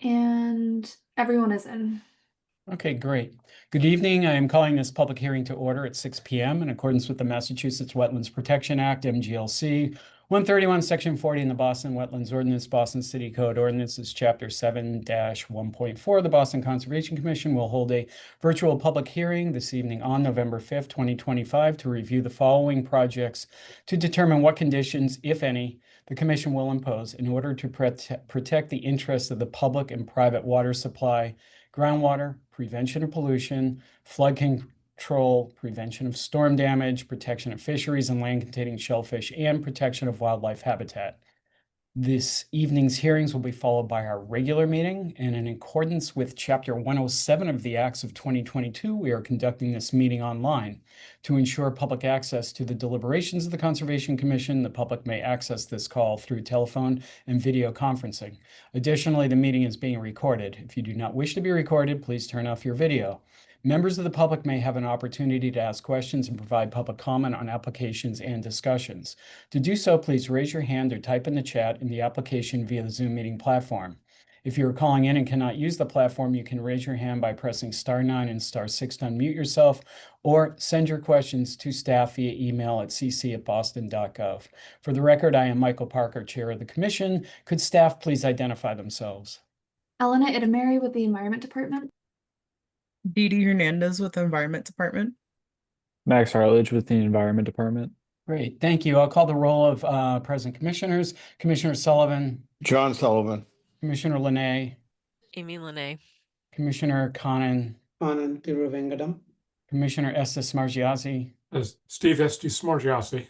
And everyone is in. Okay, great. Good evening. I am calling this public hearing to order at 6 p.m. in accordance with the Massachusetts Wetlands Protection Act, MGLC 131, Section 40 in the Boston Wetlands Ordinance, Boston City Code Ordinances, Chapter 7-1.4. The Boston Conservation Commission will hold a virtual public hearing this evening on November 5th, 2025, to review the following projects to determine what conditions, if any, the Commission will impose in order to protect the interests of the public and private water supply, groundwater, prevention of pollution, flood control, prevention of storm damage, protection of fisheries and land containing shellfish, and protection of wildlife habitat. This evening's hearings will be followed by our regular meeting, and in accordance with Chapter 107 of the Acts of 2022, we are conducting this meeting online. To ensure public access to the deliberations of the Conservation Commission, the public may access this call through telephone and video conferencing. Additionally, the meeting is being recorded. If you do not wish to be recorded, please turn off your video. Members of the public may have an opportunity to ask questions and provide public comment on applications and discussions. To do so, please raise your hand or type in the chat in the application via the Zoom meeting platform. If you are calling in and cannot use the platform, you can raise your hand by pressing *9 and *6 to unmute yourself, or send your questions to staff via email at cc@boston.gov. For the record, I am Michael Parker, Chair of the Commission. Could staff please identify themselves? Elena Idamary with the Environment Department. Dee Dee Hernandez with the Environment Department. Max Harledge with the Environment Department. Great, thank you. I'll call the roll of present commissioners. Commissioner Sullivan. John Sullivan. Commissioner Linay. Amy Linay. Commissioner Conan. Anand Tiruvengadam. Commissioner Estes Margiasi. Steve Estes Margiasi.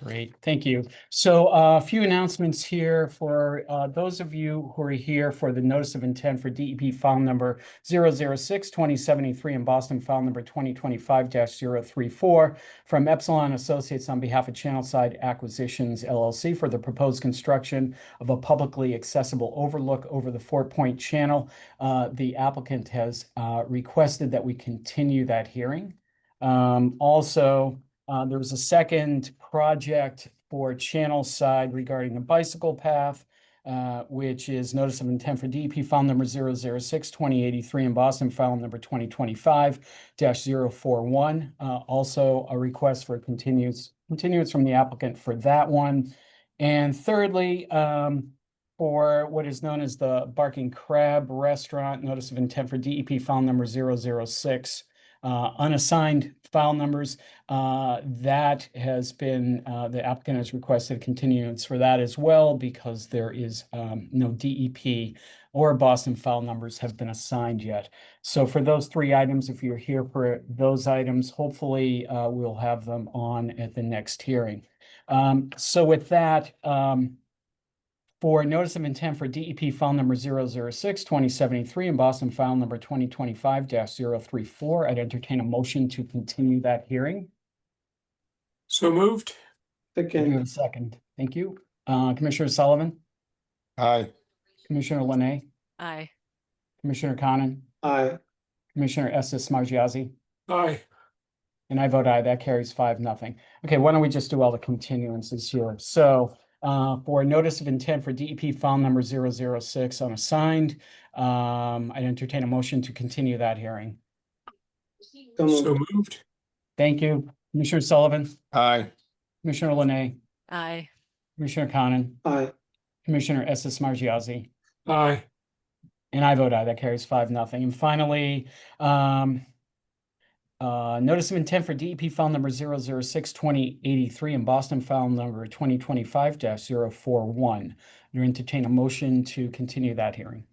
Great, thank you. So a few announcements here for those of you who are here for the notice of intent for DEP file number 006-2073 and Boston file number 2025-034 from Epsilon Associates on behalf of Channelside Acquisitions LLC for the proposed construction of a publicly accessible overlook over the Fort Point Channel. The applicant has requested that we continue that hearing. Also, there was a second project for Channelside regarding the bicycle path, which is notice of intent for DEP file number 006-2083 and Boston file number 2025-041. Also a request for continuance from the applicant for that one. And thirdly, for what is known as the Barking Crab Restaurant, notice of intent for DEP file number 006. Unassigned file numbers, that has been, the applicant has requested continuance for that as well because there is no DEP or Boston file numbers have been assigned yet. So for those three items, if you're here for those items, hopefully we'll have them on at the next hearing. So with that, for notice of intent for DEP file number 006-2073 and Boston file number 2025-034, I'd entertain a motion to continue that hearing. So moved. Second. Second. Thank you. Commissioner Sullivan. Aye. Commissioner Linay. Aye. Commissioner Conan. Aye. Commissioner Estes Margiasi. Aye. And I vote aye. That carries 5-0. Okay, why don't we just do all the continuances here? So for notice of intent for DEP file number 006 unassigned, I'd entertain a motion to continue that hearing. So moved. Thank you. Commissioner Sullivan. Aye. Commissioner Linay. Aye. Commissioner Conan. Aye. Commissioner Estes Margiasi. Aye. And I vote aye. That carries 5-0. And finally, notice of intent for DEP file number 006-2083 and Boston file number 2025-041. You entertain a motion to continue that hearing.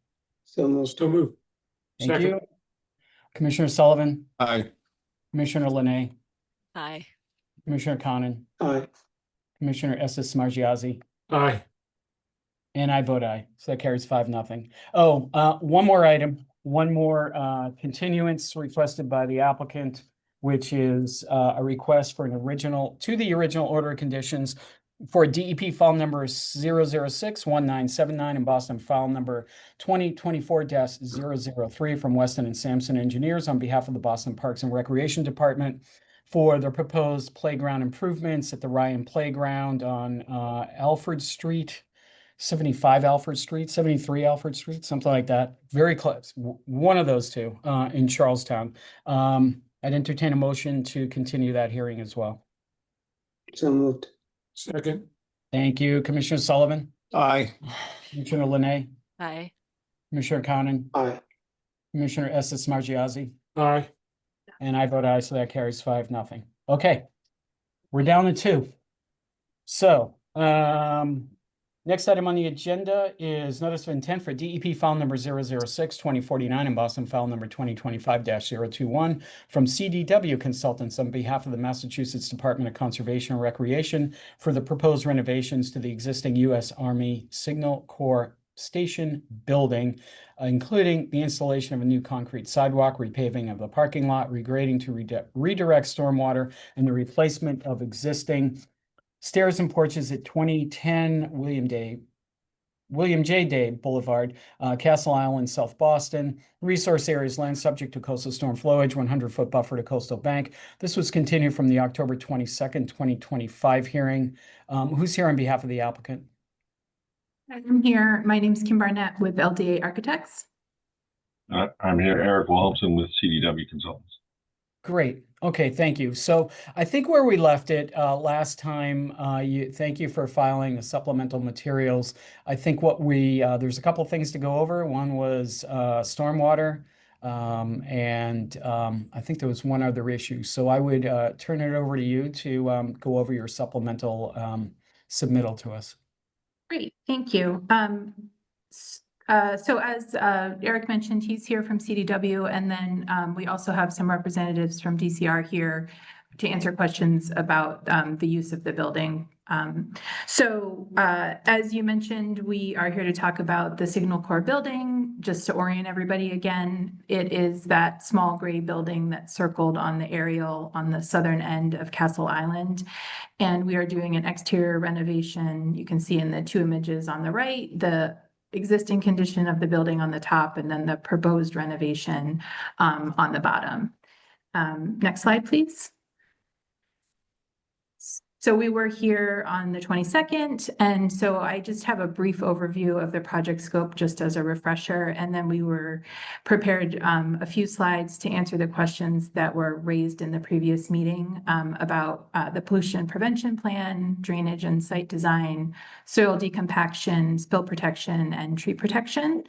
So moved. So moved. Thank Second. you. Commissioner Sullivan. Aye. Commissioner Linay. Aye. Commissioner Conan. Aye. Commissioner Estes Margiasi. Aye. And I vote aye. So that carries 5-0. Oh, one more item. One more continuance requested by the applicant, which is a request for the original order of conditions for DEP file number 006-1979 and Boston file number 2024-003 from Weston and Sampson Engineers on behalf of the Boston Parks and Recreation Department for the proposed playground improvements at the Ryan Playground on Alfred Street. 75 Alfred Street, 73 Alfred Street, something like that. Very close. One of those two in Charlestown. I'd entertain a motion to continue that hearing as well. So moved. Second. Thank you, Commissioner Sullivan, Aye. Commissioner Linay, Aye. Commissioner Conan, Aye. Commissioner Estes Margiazzi, Aye. and I vote aye, so that carries 5-0. Okay, we're down to 2. So, next item on the agenda is notice of intent for DEP file number 006-2049 and Boston file number 2025-021 from CDW Consultants on behalf of the Massachusetts Department of Conservation and Recreation for the proposed renovations to the existing U.S. Army Signal Corps Station building, including the installation of a new concrete sidewalk, repaving of the parking lot, regrading to redirect stormwater, and the replacement of existing stairs and porches at 2010 William J. Day Boulevard, Castle Island, South Boston. Resource areas land subject to coastal storm flowage, 100-foot buffer to coastal bank. This was continued from the October 22nd, 2025 hearing. Who's here on behalf of the applicant? I'm here. My name's Kim Barnett with LDA Architects. I'm here, Eric Wilhelmsen with CDW Consultants. Great. Okay, thank you. So I think where we left it last time, thank you for filing the supplemental materials. I think there's a couple things to go over. One was stormwater, and I think there was one other issue. So I would turn it over to you to go over your supplemental submittal to us. Great, thank you. So as Eric mentioned, he's here from CDW, and then we also have some representatives from DCR here to answer questions about the use of the building. As you mentioned, we are here to talk about the Signal Corps building. Just to orient everybody again, it is that small gray building that's circled on the aerial on the southern end of Castle Island. And we are doing an exterior renovation. You can see in the 2 images on the right, the existing condition of the building on the top, and then the proposed renovation on the bottom. Next slide, please. So we were here on the 22nd, and so I just have a brief overview of the project scope just as a refresher, and then we were prepared a few slides to answer the questions that were raised in the previous meeting about the pollution prevention plan, drainage and site design, soil decompaction, spill protection, and tree protection.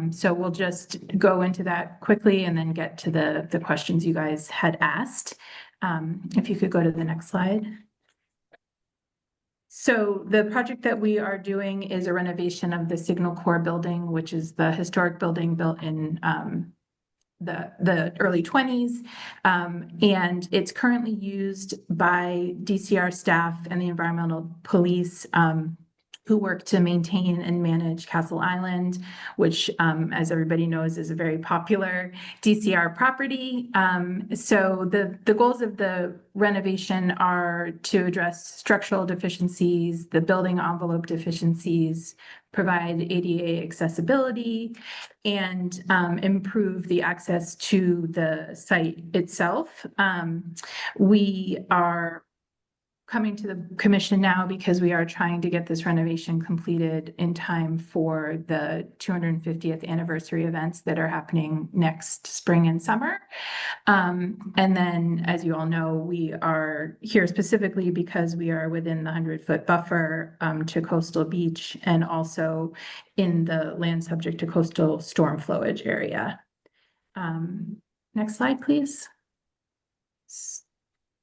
So we'll just go into that quickly and then get to the questions you guys had asked. If you could go to the next slide. So the project that we are doing is a renovation of the Signal Corps building, which is the historic building built in the early 20s. And it's currently used by DCR staff and the environmental police who work to maintain and manage Castle Island, which, as everybody knows, is a very popular DCR property. So the goals of the renovation are to address structural deficiencies, the building envelope deficiencies, provide ADA accessibility, and improve the access to the site itself. We are coming to the commission now because we are trying to get this renovation completed in time for the 250th anniversary events that are happening next spring and summer. And then, as you all know, we are here specifically because we are within the 100-foot buffer to coastal beach and also in the land subject to coastal storm flowage area. Next slide, please.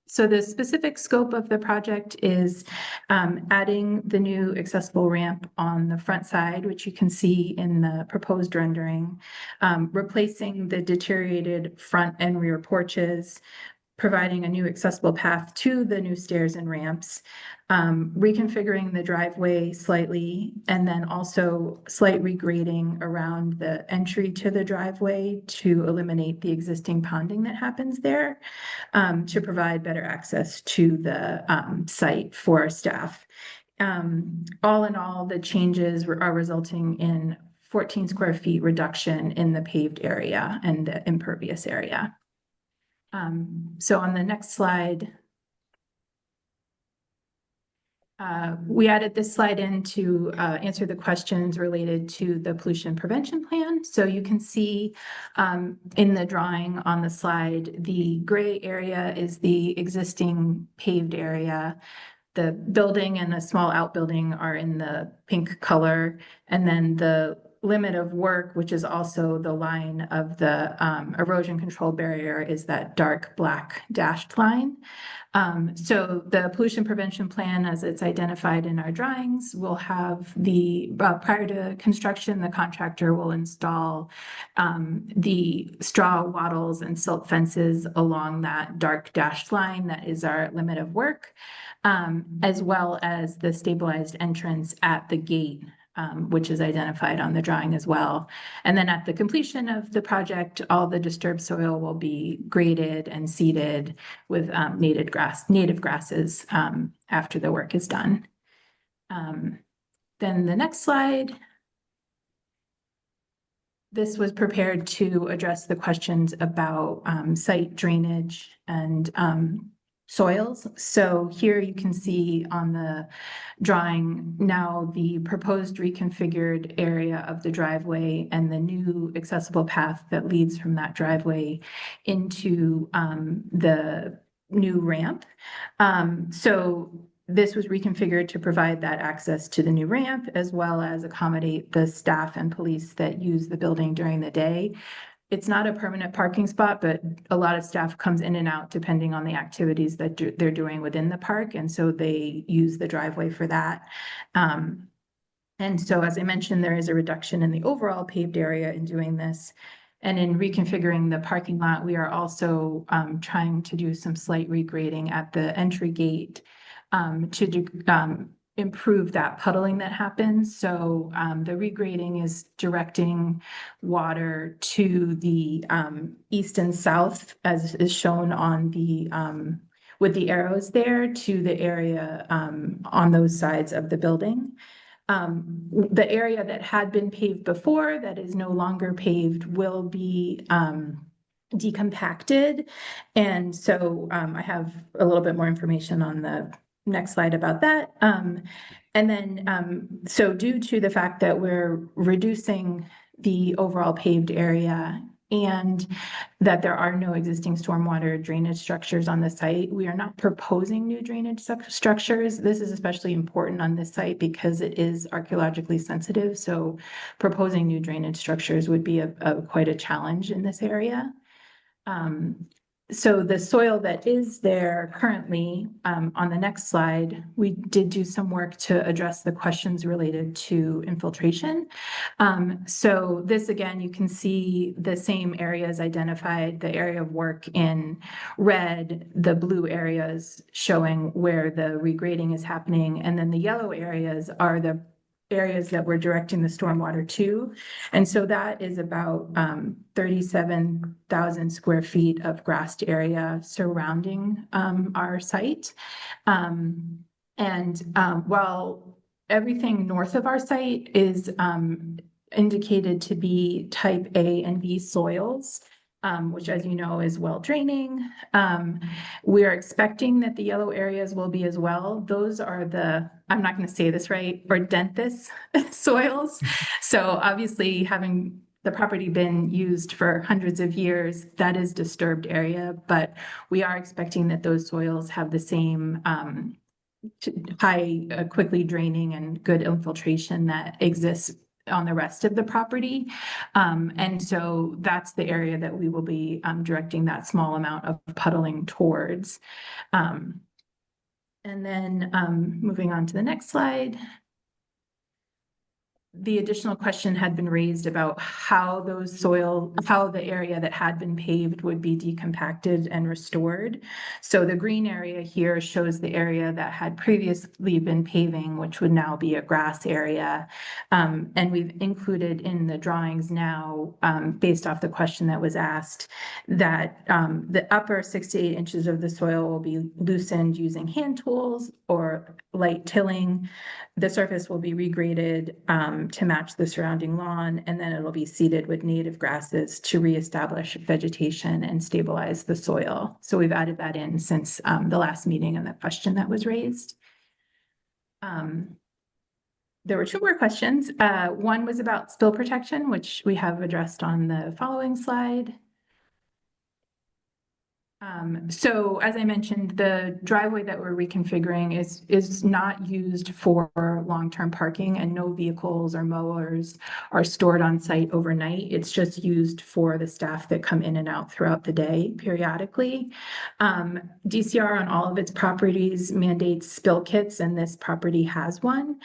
So the specific scope of the project is adding the new accessible ramp on the front side, which you can see in the proposed rendering, replacing the deteriorated front and rear porches, providing a new accessible path to the new stairs and ramps, reconfiguring the driveway slightly, and then also slight regrading around the entry to the driveway to eliminate the existing ponding that happens there, to provide better access to the site for staff. All in all, the changes are resulting in 14 square feet reduction in the paved area and the impervious area. So on the next slide, We added this slide in to answer the questions related to the pollution prevention plan. So you can see in the drawing on the slide, the gray area is the existing paved area. The building and the small outbuilding are in the pink color. And then the limit of work, which is also the line of the erosion control barrier, is that dark black dashed line. So the pollution prevention plan, as it's identified in our drawings, will have the, prior to construction, the contractor will install the straw wattles and silt fences along that dark dashed line that is our limit of work, as well as the stabilized entrance at the gate, which is identified on the drawing as well. And then at the completion of the project, all the disturbed soil will be graded and seeded with native grasses after the work is done. Then the next slide. This was prepared to address the questions about site drainage and soils. So here you can see on the drawing now the proposed reconfigured area of the driveway and the new accessible path that leads from that driveway into the new ramp. So this was reconfigured to provide that access to the new ramp, as well as accommodate the staff and police that use the building during the day. It's not a permanent parking spot, but a lot of staff comes in and out depending on the activities that they're doing within the park. And so they use the driveway for that. And so, as I mentioned, there is a reduction in the overall paved area in doing this. And in reconfiguring the parking lot, we are also trying to do some slight regrading at the entry gate to improve that puddling that happens. So the regrading is directing water to the east and south, as is shown on the with the arrows there, to the area on those sides of the building. The area that had been paved before, that is no longer paved, will be decompacted. And so I have a little bit more information on the next slide about that. And then, so due to the fact that we're reducing the overall paved area and that there are no existing stormwater drainage structures on the site, we are not proposing new drainage structures. This is especially important on this site because it is archaeologically sensitive. So proposing new drainage structures would be quite a challenge in this area. So the soil that is there currently, on the next slide, we did do some work to address the questions related to infiltration. So this, again, you can see the same areas identified, the area of work in red, the blue areas showing where the regrading is happening, and then the yellow areas are the areas that we're directing the stormwater to. And so that is about 37,000 square feet of grassed area surrounding our site. While everything north of our site is indicated to be type A and B soils, which, as you know, is well draining. We are expecting that the yellow areas will be as well. Those are the, I'm not going to say this right, Ordenthus soils. So obviously, having the property been used for hundreds of years, that is disturbed area, but we are expecting that those soils have the same high, quickly draining and good infiltration that exists on the rest of the property. And so that's the area that we will be directing that small amount of puddling towards. And then moving on to the next slide. The additional question had been raised about how the area that had been paved would be decompacted and restored. So the green area here shows the area that had previously been paving, which would now be a grass area. And we've included in the drawings now, based off the question that was asked, that the upper 6 to 8 inches of the soil will be loosened using hand tools or light tilling. The surface will be regraded to match the surrounding lawn, and then it'll be seeded with native grasses to reestablish vegetation and stabilize the soil. So we've added that in since the last meeting and the question that was raised. There were two more questions. One was about spill protection, which we have addressed on the following slide. So as I mentioned, the driveway that we're reconfiguring is not used for long-term parking, and no vehicles or mowers are stored on site overnight. It's just used for the staff that come in and out throughout the day periodically. DCR on all of its properties mandates spill kits, and this property has one.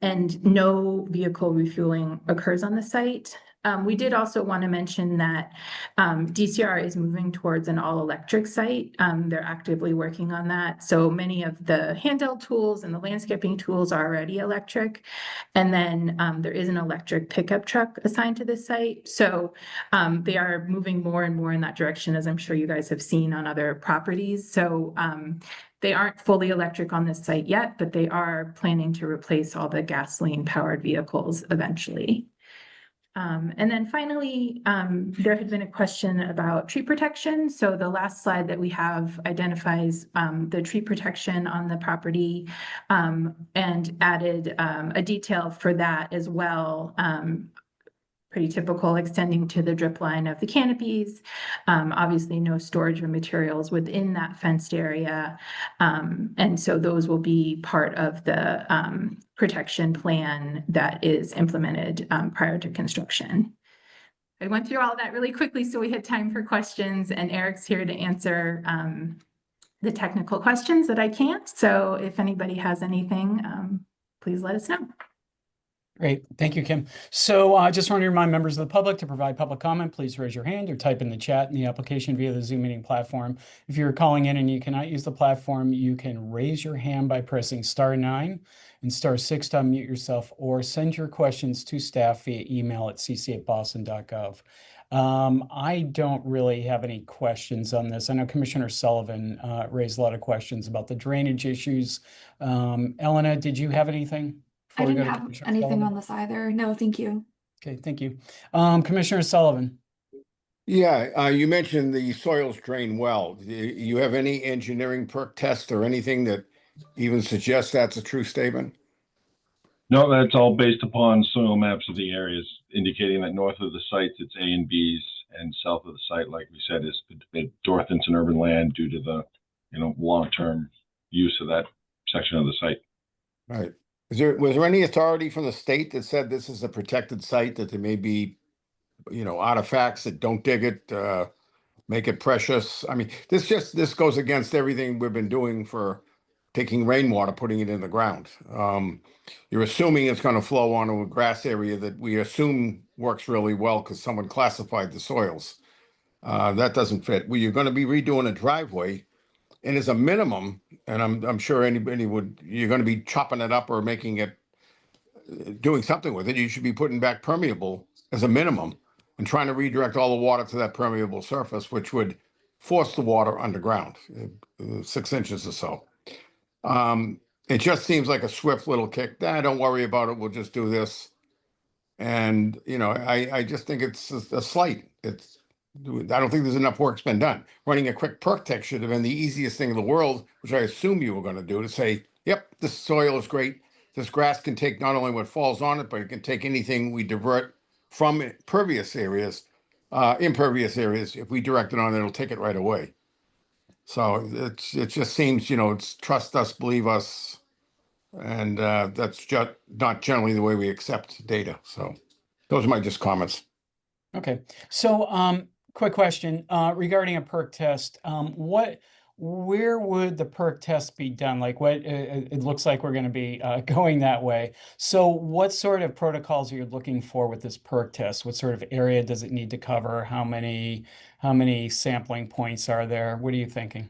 And no vehicle refueling occurs on the site. We did also want to mention that DCR is moving towards an all-electric site. They're actively working on that. So many of the handheld tools and the landscaping tools are already electric. And then there is an electric pickup truck assigned to this site. So they are moving more and more in that direction, as I'm sure you guys have seen on other properties. So they aren't fully electric on this site yet, but they are planning to replace all the gasoline-powered vehicles eventually. And then finally, there had been a question about tree protection. So the last slide that we have identifies the tree protection on the property and added a detail for that as well. Pretty typical, extending to the drip line of the canopies. Obviously no storage of materials within that fenced area. And so those will be part of the protection plan that is implemented prior to construction. I went through all of that really quickly so we had time for questions, and Eric's here to answer the technical questions that I can't. So if anybody has anything, please let us know. Great. Thank you, Kim. So I just want to remind members of the public to provide public comment. Please raise your hand or type in the chat in the application via the Zoom meeting platform. If you're calling in and you cannot use the platform, you can raise your hand by pressing *9 and *6 to unmute yourself, or send your questions to staff via email at cc@boston.gov. I don't really have any questions on this. I know Commissioner Sullivan raised a lot of questions about the drainage issues. Elena, did you have anything? I before we didn't go to have Commissioner anything Sullivan? on this either. No, thank you. Okay, thank you. Commissioner Sullivan. Yeah, you mentioned the soils drain well. Do you have any engineering perk test or anything that even suggests that's a true statement? No, that's all based upon soil maps of the areas, indicating that north of the sites, it's A and Bs, and south of the site, like we said, is Dorthan's and urban land due to the, long-term use of that section of the site. Right. Was there any authority from the state that said this is a protected site, that there may be, artifacts that don't dig it, make it precious? I mean, this goes against everything we've been doing for taking rainwater, putting it in the ground. You're assuming it's going to flow onto a grass area that we assume works really well because someone classified the soils. That doesn't fit. Well, you're going to be redoing a driveway, and as a minimum, and I'm sure anybody would, you're going to be chopping it up or making it, doing something with it. You should be putting back permeable as a minimum and trying to redirect all the water to that permeable surface, which would force the water underground, 6 inches or so. It just seems like a swift little kick. Don't worry about it. We'll just do this. And, I just think it's a slight. I don't think there's enough work's been done. Running a quick perk test should have been the easiest thing in the world, which I assume you were going to do, to say, yep, this soil is great. This grass can take not only what falls on it, but it can take anything we divert from impervious areas. If we direct it on, it'll take it right away. So it just seems, it's trust us, believe us. And that's just not generally the way we accept data. So those are my just comments. Okay. So quick question regarding a perk test. Where would the perk test be done? Like it looks like we're going to be going that way. So what sort of protocols are you looking for with this perk test? What sort of area does it need to cover? How many sampling points are there? What are you thinking?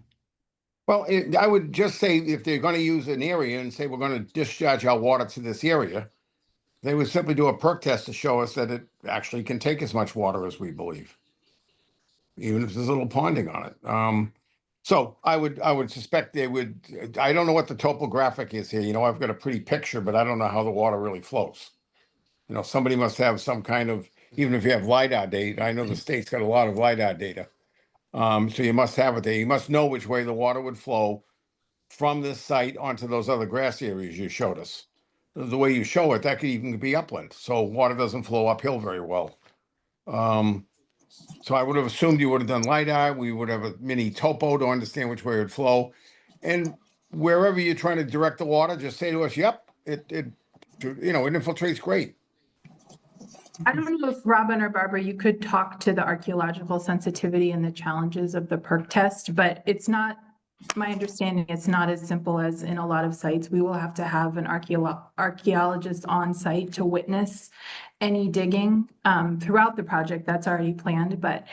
Well, I would just say if they're going to use an area and say we're going to discharge our water to this area, they would simply do a perk test to show us that it actually can take as much water as we believe, even if there's a little ponding on it. So I would suspect they would. I don't know what the topographic is here. I've got a pretty picture, but I don't know how the water really flows. Somebody must have some kind of, even if you have LiDAR data. I know the state's got a lot of LiDAR data. So you must have it there. You must know which way the water would flow. from this site onto those other grass areas you showed us. The way you show it, that could even be upland, so water doesn't flow uphill very well. So I would have assumed you would have done LiDAR, we would have a mini topo to understand which way it would flow. And wherever you're trying to direct the water, just say to us, yep, it infiltrates great. I don't know if Robin or Barbara, you could talk to the archaeological sensitivity and the challenges of the perk test, but it's not, my understanding, it's not as simple as in a lot of sites. We will have to have an archaeologist on site to witness any digging throughout the project. That's already planned, but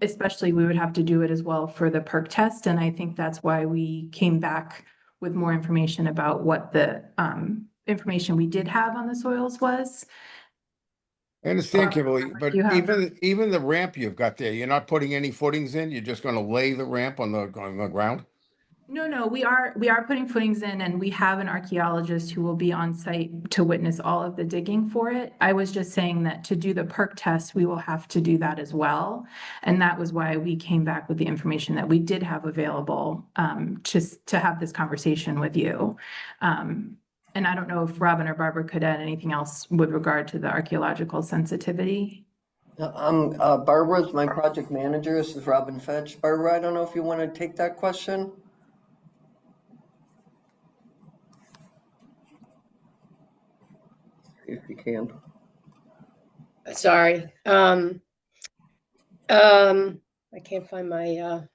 especially we would have to do it as well for the perk test. And I think that's why we came back with more information about what the information we did have on the soils was. I understand, Kimberly, but You have- even the ramp you've got there, you're not putting any footings in, you're just gonna lay the ramp on the ground? No, we are putting footings in, and we have an archaeologist who will be on site to witness all of the digging for it. I was just saying that to do the perk test, we will have to do that as well. And that was why we came back with the information that we did have available, just to have this conversation with you. And I don't know if Robin or Barbara could add anything else with regard to the archaeological sensitivity. Barbara's my project manager. This is Robin Fetch. Barbara, I don't know if you want to take that question. If you can. Sorry. I can't find my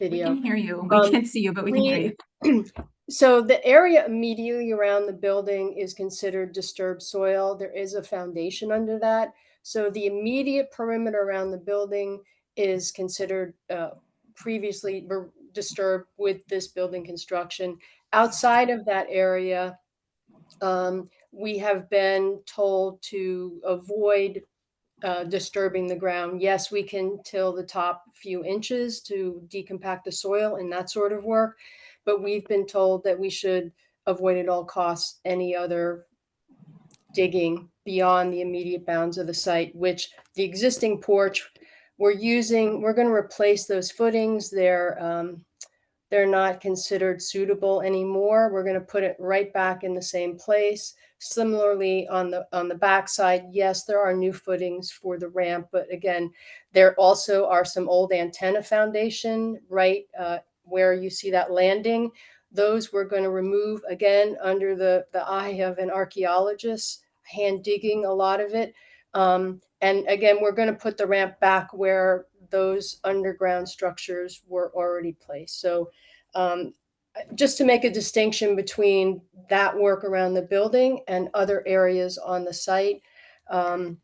We video. can hear you. We can't see you, but we can hear you. So the area immediately around the building is considered disturbed soil. There is a foundation under that. So the immediate perimeter around the building is considered previously disturbed with this building construction. Outside of that area, we have been told to avoid disturbing the ground. Yes, we can till the top few inches to decompact the soil and that sort of work, but we've been told that we should avoid at all costs any other digging beyond the immediate bounds of the site, which the existing porch we're going to replace those footings. They're not considered suitable anymore. We're going to put it right back in the same place. Similarly, on the backside, yes, there are new footings for the ramp, but again, there also are some old antenna foundation right where you see that landing. Those we're going to remove again under the eye of an archaeologist, hand digging a lot of it. And again, we're going to put the ramp back where those underground structures were already placed. So just to make a distinction between that work around the building and other areas on the site. The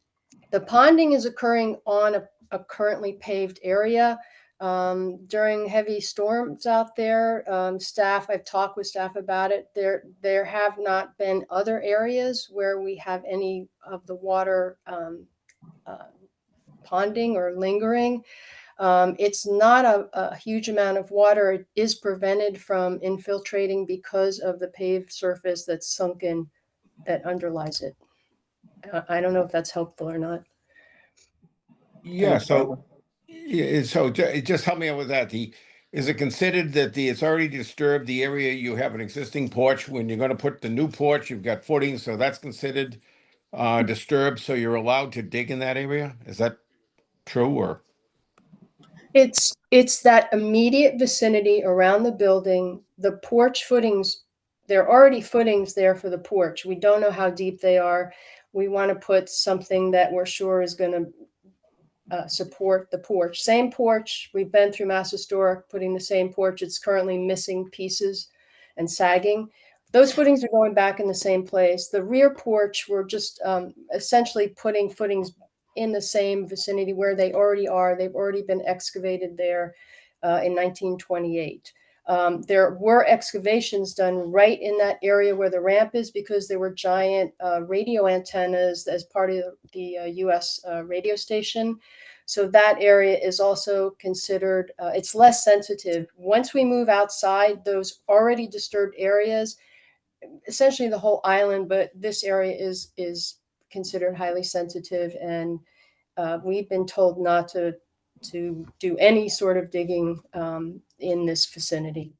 ponding is occurring on a currently paved area. During heavy storms out there, I've talked with staff about it. There have not been other areas where we have any of the water ponding or lingering. It's not a huge amount of water. It is prevented from infiltrating because of the paved surface that's sunken that underlies it. I don't know if that's helpful or not. Yeah, so just help me out with that. Is it considered that it's already disturbed the area? You have an existing porch. When you're going to put the new porch, you've got footings, so that's considered disturbed. So you're allowed to dig in that area. Is that true or? It's that immediate vicinity around the building. The porch footings, there are already footings there for the porch. We don't know how deep they are. We want to put something that we're sure is going to support the porch. Same porch. We've been through Mass Historic putting the same porch. It's currently missing pieces and sagging. Those footings are going back in the same place. The rear porch, we're just essentially putting footings in the same vicinity where they already are. They've already been excavated there in 1928. There were excavations done right in that area where the ramp is because there were giant radio antennas as part of the US radio station. So that area is also considered, it's less sensitive. Once we move outside those already disturbed areas, essentially the whole island, but this area is considered highly sensitive, and we've been told not to do any sort of digging in this vicinity.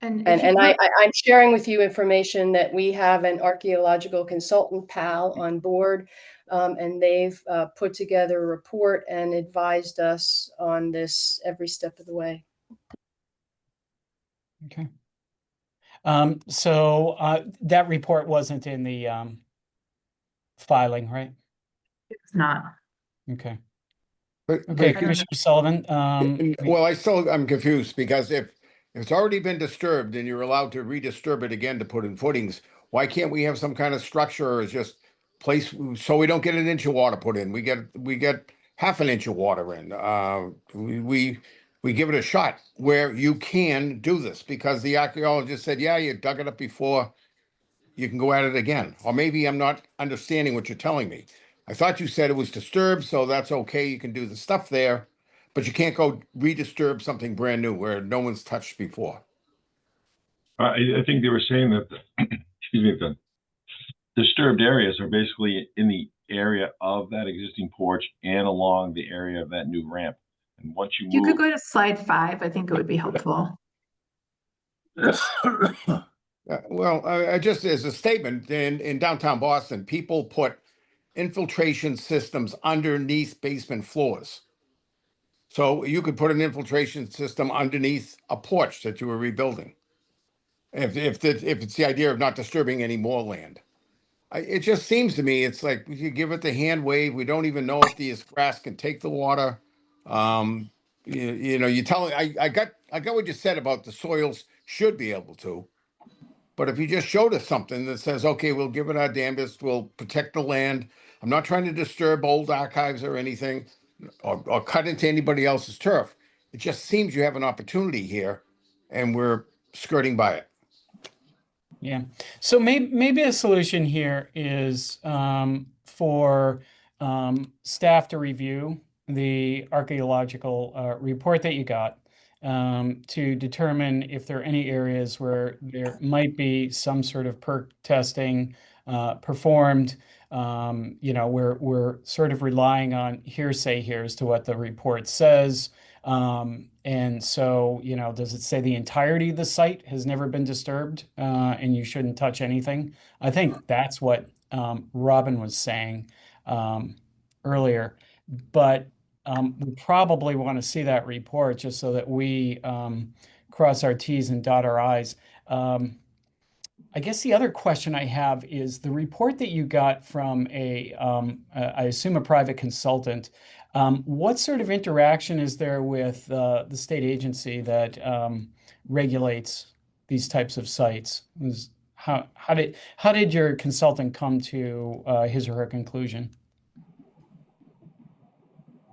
And if And, you and look- I'm sharing with you information that we have an archaeological consultant, PAL, on board. And they've put together a report and advised us on this every step of the way. Okay. That report wasn't in the filing, right? it's not. Okay. But, Okay, but- Commissioner Sullivan, Well, I'm confused because if it's already been disturbed and you're allowed to redisturb it again to put in footings, why can't we have some kind of structure or just place so we don't get an inch of water put in? We get half an inch of water in. We give it a shot where you can do this because the archaeologist said, yeah, you dug it up before, you can go at it again. Or maybe I'm not understanding what you're telling me. I thought you said it was disturbed, so that's okay. You can do the stuff there, but you can't go redisturb something brand new where no one's touched before. I think they were saying that the disturbed areas are basically in the area of that existing porch and along the area of that new ramp. And once you If you move, could go to slide 5, I think it would be helpful. Well, I just as a statement in downtown Boston, people put infiltration systems underneath basement floors. So you could put an infiltration system underneath a porch that you were rebuilding. If it's the idea of not disturbing any more land. It just seems to me it's like we could give it the hand wave. We don't even know if the grass can take the water. You tell me I got what you said about the soils should be able to. But if you just showed us something that says, okay, we'll give it our damnedest, we'll protect the land. I'm not trying to disturb old archives or anything or cut into anybody else's turf. It just seems you have an opportunity here and we're skirting by it. yeah. So maybe a solution here is for staff to review the archaeological report that you got to determine if there are any areas where there might be some sort of perk testing performed. We're sort of relying on hearsay here as to what the report says. And so, does it say the entirety of the site has never been disturbed and you shouldn't touch anything? I think that's what Robin was saying earlier. But we probably want to see that report just so that we cross our T's and dot our I's. I guess the other question I have is the report that you got from I assume a private consultant. What sort of interaction is there with the state agency that regulates these types of sites? How did your consultant come to his or her conclusion?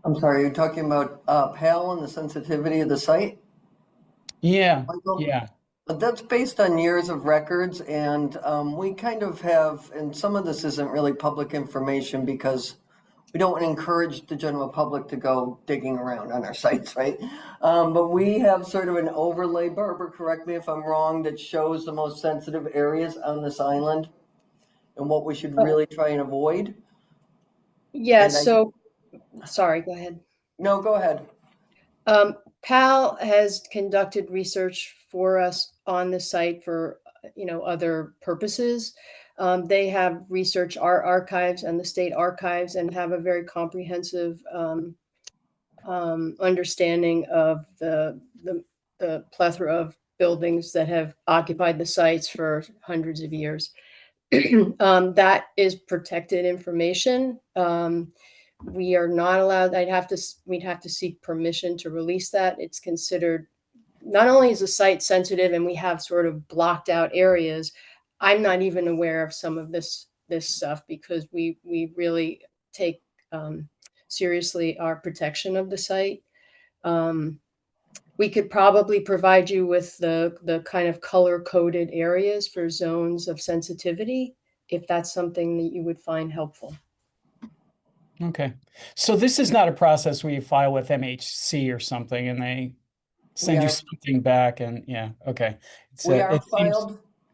I'm sorry, you're talking about PAL and the sensitivity of the site? Yeah, Michael? yeah. That's based on years of records, and we kind of have, and some of this isn't really public information because we don't want to encourage the general public to go digging around on our sites, right? But we have sort of an overlay, Barbara, correct me if I'm wrong, that shows the most sensitive areas on this island and what we should really try and avoid. Yeah, And so, sorry, go ahead. No, go ahead. PAL has conducted research for us on the site for, other purposes. They have researched our archives and the state archives and have a very comprehensive understanding of the plethora of buildings that have occupied the sites for hundreds of years. That is protected information. We are not allowed, we'd have to seek permission to release that. It's considered, not only is the site sensitive and we have sort of blocked out areas, I'm not even aware of some of this stuff because we really take seriously our protection of the site. We could probably provide you with the kind of color-coded areas for zones of sensitivity, if that's something that you would find helpful. Okay. So this is not a process where you file with MHC or something and they send you something back and okay.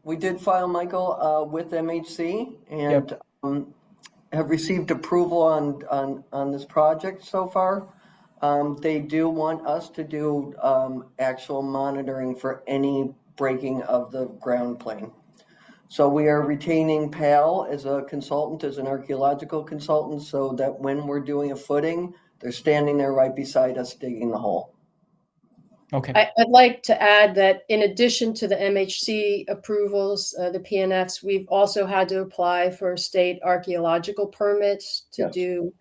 We did file, Michael, with MHC and have received approval on this project so far. They do want us to do actual monitoring for any breaking of the ground plane. So we are retaining PAL as a consultant, as an archaeological consultant, so that when we're doing a footing, they're standing there right beside us digging the hole. Okay. I'd like to add that in addition to the MHC approvals, the PNFs, we've also had to apply for state archaeological permits to Yes. do,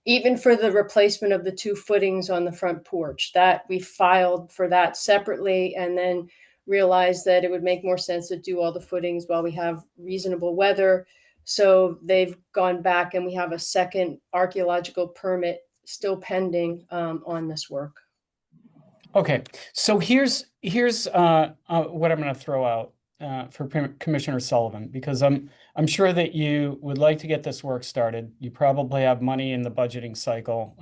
even for the replacement of the 2 footings on the front porch. That we filed for that separately and then realized that it would make more sense to do all the footings while we have reasonable weather. So they've gone back and we have a second archaeological permit still pending on this work. Okay, so here's what I'm going to throw out for Commissioner Sullivan, because I'm sure that you would like to get this work started. You probably have money in the budgeting cycle.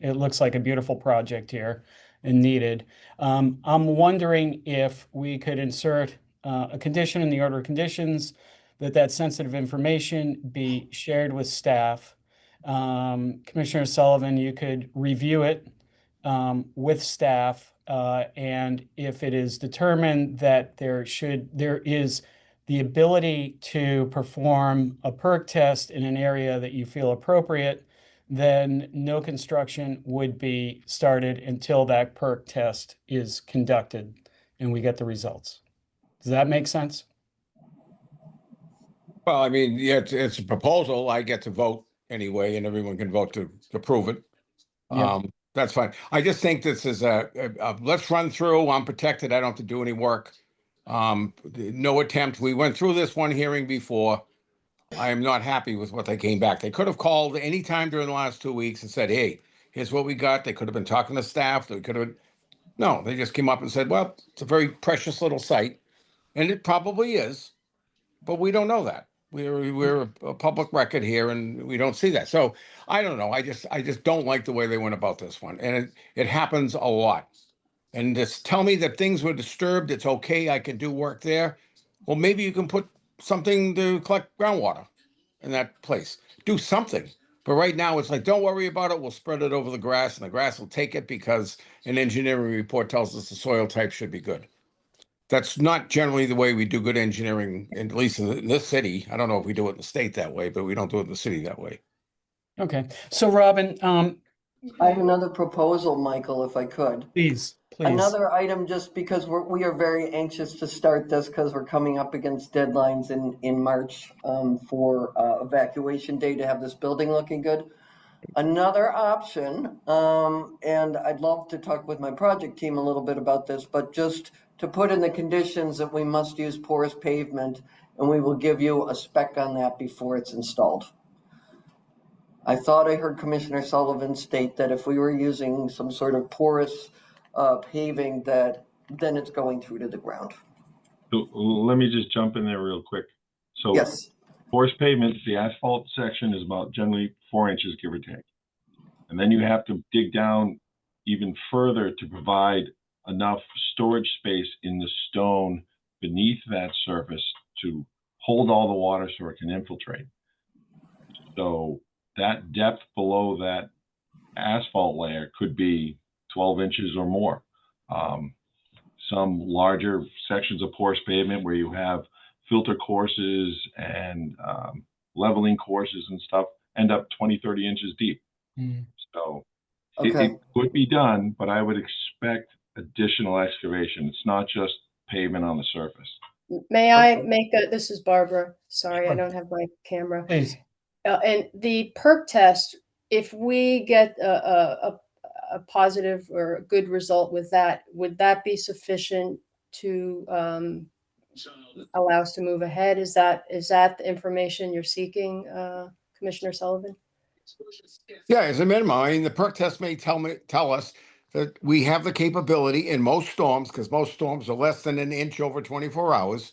It looks like a beautiful project here and needed. I'm wondering if we could insert a condition in the order of conditions that sensitive information be shared with staff. Commissioner Sullivan, you could review it with staff, and if it is determined that there is the ability to perform a perk test in an area that you feel appropriate, then no construction would be started until that perk test is conducted and we get the results. Does that make sense? Well, I mean, yeah, it's a proposal. I get to vote anyway, and everyone can vote to approve it. Yeah. That's fine. I just think this is let's run through. I'm protected. I don't have to do any work. No attempt. We went through this one hearing before. I am not happy with what they came back. They could have called any time during the last 2 weeks and said, hey, here's what we got. They could have been talking to staff. They could have. No, they just came up and said, well, it's a very precious little site. And it probably is. But we don't know that. We're a public record here, and we don't see that. So I don't know. I just don't like the way they went about this one, and it happens a lot. And just tell me that things were disturbed. It's okay. I can do work there. Well, maybe you can put something to collect groundwater in that place. Do something. But right now, it's like, don't worry about it. We'll spread it over the grass, and the grass will take it because an engineering report tells us the soil type should be good. That's not generally the way we do good engineering, at least in this city. I don't know if we do it in the state that way, but we don't do it in the city that way. Okay. So Robin, I have another proposal, Michael, if I could. please. Another item, just because we are very anxious to start this because we're coming up against deadlines in March for evacuation day to have this building looking good. Another option, and I'd love to talk with my project team a little bit about this, but just to put in the conditions that we must use porous pavement, and we will give you a spec on that before it's installed. I thought I heard Commissioner Sullivan state that if we were using some sort of porous paving, that then it's going through to the ground. So let me just jump in there real quick. So Yes. porous pavement, the asphalt section is about generally 4 inches, give or take. And then you have to dig down even further to provide enough storage space in the stone beneath that surface to hold all the water so it can infiltrate. So that depth below that asphalt layer could be 12 inches or more. Some larger sections of porous pavement where you have filter courses and leveling courses and stuff end up 20, 30 inches deep. So it could be done, but I would expect additional excavation. It's not just pavement on the surface. May I make this is Barbara. Sorry, I Sure. don't have my camera. Please. And the perk test, if we get a positive or a good result with that, would that be sufficient to allow us to move ahead? Is that the information you're seeking, Commissioner Sullivan? Yeah, as a minimum, I mean, the perk test may tell us that we have the capability in most storms, because most storms are less than an inch over 24 hours,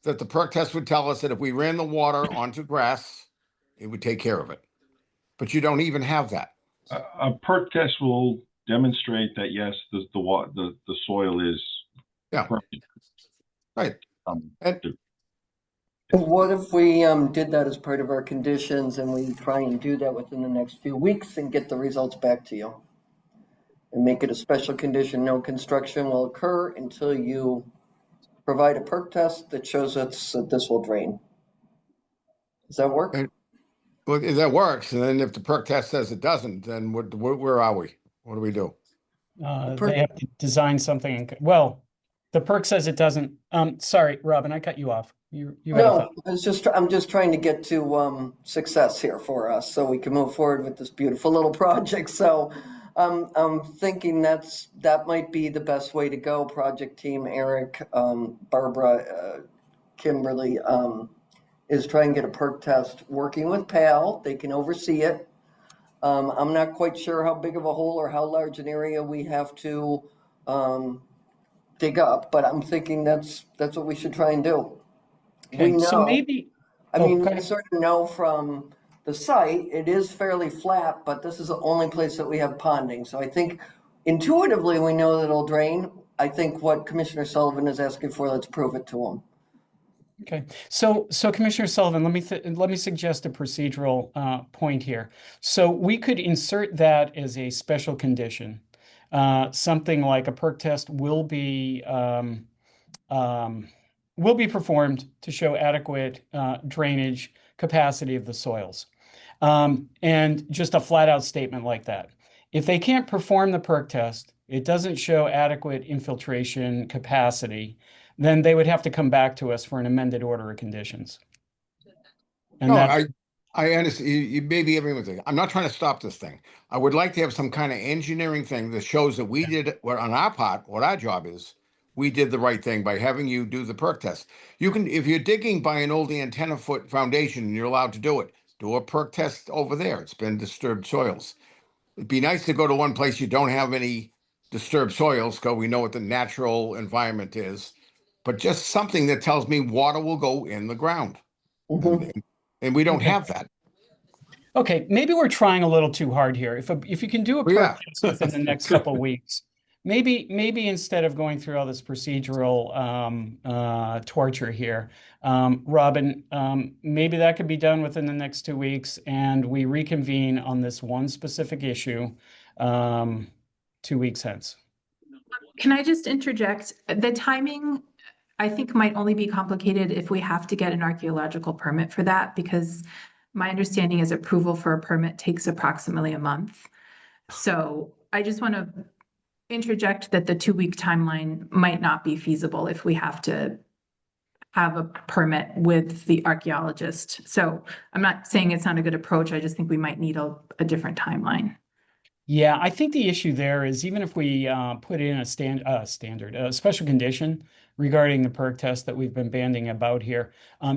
that the perk test would tell us that if we ran the water onto grass, it would take care of it. But you don't even have that. A perk test will demonstrate that yes, the soil is perfect. Right. What if we did that as part of our conditions, and we try and do that within the next few weeks and get the results back to you? And make it a special condition, no construction will occur until you provide a perk test that shows us that this will drain. Does that work? And- Well, if that works, and then if the perk test says it doesn't, then where are we? What do we do? They have to design something. Well, the perk says it doesn't. Sorry, Robin, I cut you off. You had a No, thought. I'm just trying to get to success here for us so we can move forward with this beautiful little project. So I'm thinking that might be the best way to go. Project team, Eric, Barbara, Kimberly, is try and get a perk test working with PAL. They can oversee it. I'm not quite sure how big of a hole or how large an area we have to dig up, but I'm thinking that's what we should try and do. Okay, We so know- maybe. I Oh, mean, go we ahead. sort of know from the site, it is fairly flat, but this is the only place that we have ponding. So I think intuitively we know that it'll drain. I think what Commissioner Sullivan is asking for, let's prove it to him. Okay, so Commissioner Sullivan, let me suggest a procedural point here. So we could insert that as a special condition, something like a perk test will be performed to show adequate drainage capacity of the soils, and just a flat out statement like that. If they can't perform the perk test, it doesn't show adequate infiltration capacity, then they would have to come back to us for an amended order of conditions. And No, that's, I understand. You may be everything. I'm not trying to stop this thing. I would like to have some kind of engineering thing that shows that we did what on our part, what our job is. We did the right thing by having you do the perk test. You can, if you're digging by an old antenna foot foundation and you're allowed to do it, do a perk test over there. It's been disturbed soils. It'd be nice to go to one place you don't have any disturbed soils, because we know what the natural environment is. But just something that tells me water will go in the ground. And we don't Okay. have that. okay, maybe we're trying a little too hard here. If you can do a Well, perk test within the next couple of weeks, maybe instead of going through all this procedural torture here, Robin, maybe that could be done within the next 2 weeks, and we reconvene on this one specific issue 2 weeks hence. Can I just interject? The timing, I think, might only be complicated if we have to get an archaeological permit for that, because my understanding is approval for a permit takes approximately a month. So I just want to interject that the 2-week timeline might not be feasible if we have to have a permit with the archaeologist. So I'm not saying it's not a good approach. I just think we might need a different timeline. Yeah, I think the issue there is even if we put in a special condition regarding the perk test that we've been banding about here,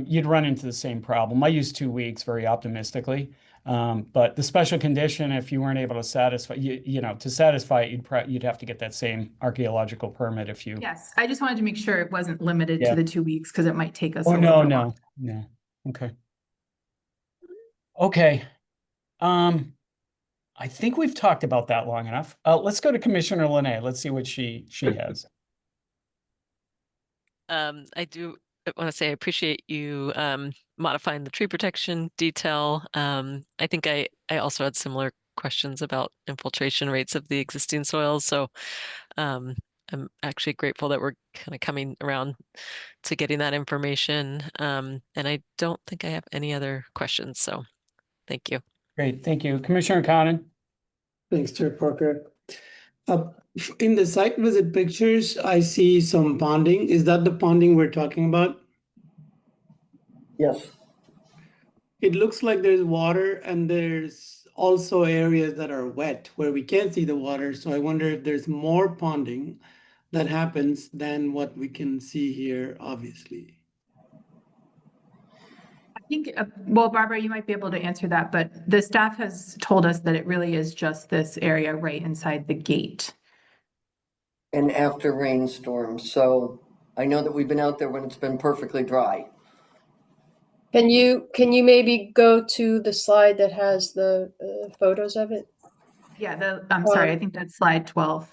you'd run into the same problem. I use 2 weeks very optimistically, but the special condition, if you weren't able to satisfy, to satisfy it, you'd have to get that same archaeological permit if you. Yes, I just wanted to make sure it wasn't limited Yeah. to the 2 weeks because it might take us. Oh, a little bit no. longer. Okay. Okay. I think we've talked about that long enough. Let's go to Commissioner Linay. Let's see what she has. I do want to say I appreciate you modifying the tree protection detail. I think I also had similar questions about infiltration rates of the existing soils. So I'm actually grateful that we're kind of coming around to getting that information. And I don't think I have any other questions. So thank you. Great, thank you. Commissioner Conan? Thanks, Chair Parker. In the site visit pictures, I see some ponding. Is that the ponding we're talking about? Yes. It looks like there's water and there's also areas that are wet where we can't see the water. So I wonder if there's more ponding that happens than what we can see here, obviously. I think, well, Barbara, you might be able to answer that, but the staff has told us that it really is just this area right inside the gate. And after rainstorms. So I know that we've been out there when it's been perfectly dry. Can you maybe go to the slide that has the photos of it? Yeah, I'm sorry, I think that's slide 12.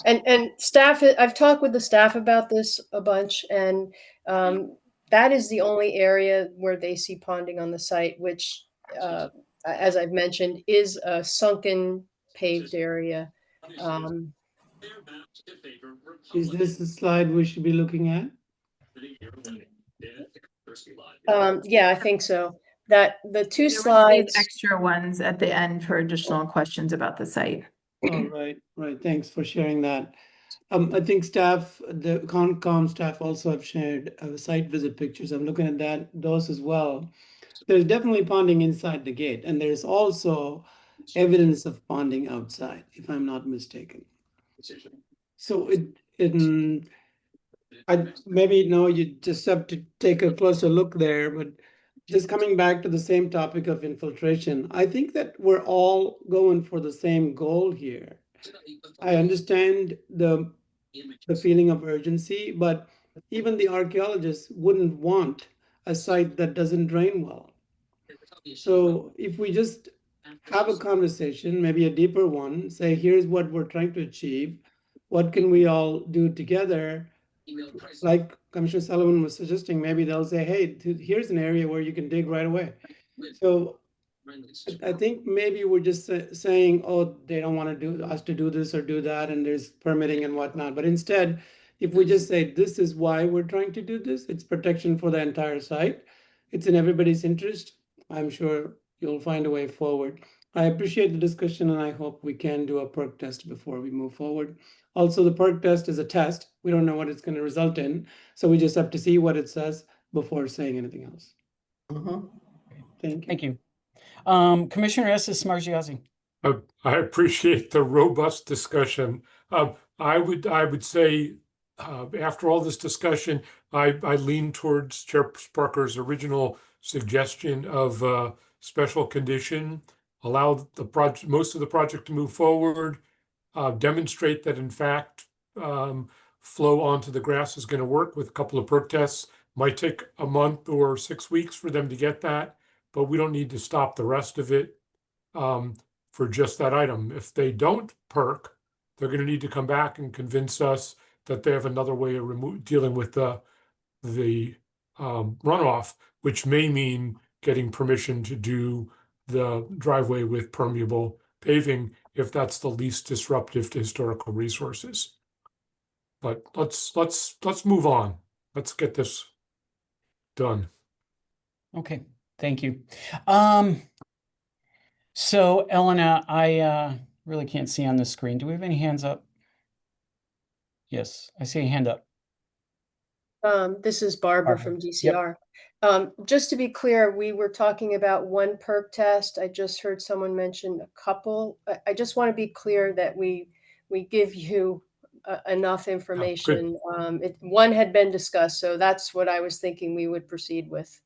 And staff, I've talked with the staff about this a bunch, and that is the only area where they see ponding on the site, which, as I've mentioned, is a sunken paved area. Is this the slide we should be looking at? Yeah, I think so. That the two There were slides. these extra ones at the end for additional questions about the site. All right, right. Thanks for sharing that. I think staff, the Concom staff also have shared site visit pictures. I'm looking at those as well. There's definitely ponding inside the gate, and there's also evidence of ponding outside, if I'm not mistaken. So maybe no, you just have to take a closer look there, but just coming back to the same topic of infiltration, I think that we're all going for the same goal here. I understand the feeling of urgency, but even the archaeologists wouldn't want a site that doesn't drain well. So if we just have a conversation, maybe a deeper one, say, here's what we're trying to achieve, what can we all do together? Like Commissioner Sullivan was suggesting, maybe they'll say, hey, here's an area where you can dig right away. So I think maybe we're just saying, oh, they don't want us to do this or do that, and there's permitting and whatnot. But instead, if we just say, this is why we're trying to do this, it's protection for the entire site. It's in everybody's interest. I'm sure you'll find a way forward. I appreciate the discussion, and I hope we can do a perk test before we move forward. Also, the perk test is a test. We don't know what it's going to result in. So we just have to see what it says before saying anything else. Thank you. Thank you. Commissioner Estes Margiassi. I appreciate the robust discussion. I would say after all this discussion, I lean towards Chair Parker's original suggestion of special condition, allow the project, most of the project to move forward, demonstrate that in fact flow onto the grass is going to work with a couple of perk tests. Might take a month or 6 weeks for them to get that, but we don't need to stop the rest of it for just that item. If they don't perk, they're going to need to come back and convince us that they have another way of dealing with the runoff, which may mean getting permission to do the driveway with permeable paving if that's the least disruptive to historical resources. But let's move on. Let's get this done. Okay, thank you. So Elena, I really can't see on the screen. Do we have any hands up? Yes, I see a hand up. This is Barbara from DCR. Just to be clear, we were talking about one perk test. I just heard someone mention a couple. I just want to be clear that we give you enough information. One had been discussed, so that's what I was thinking we would proceed with.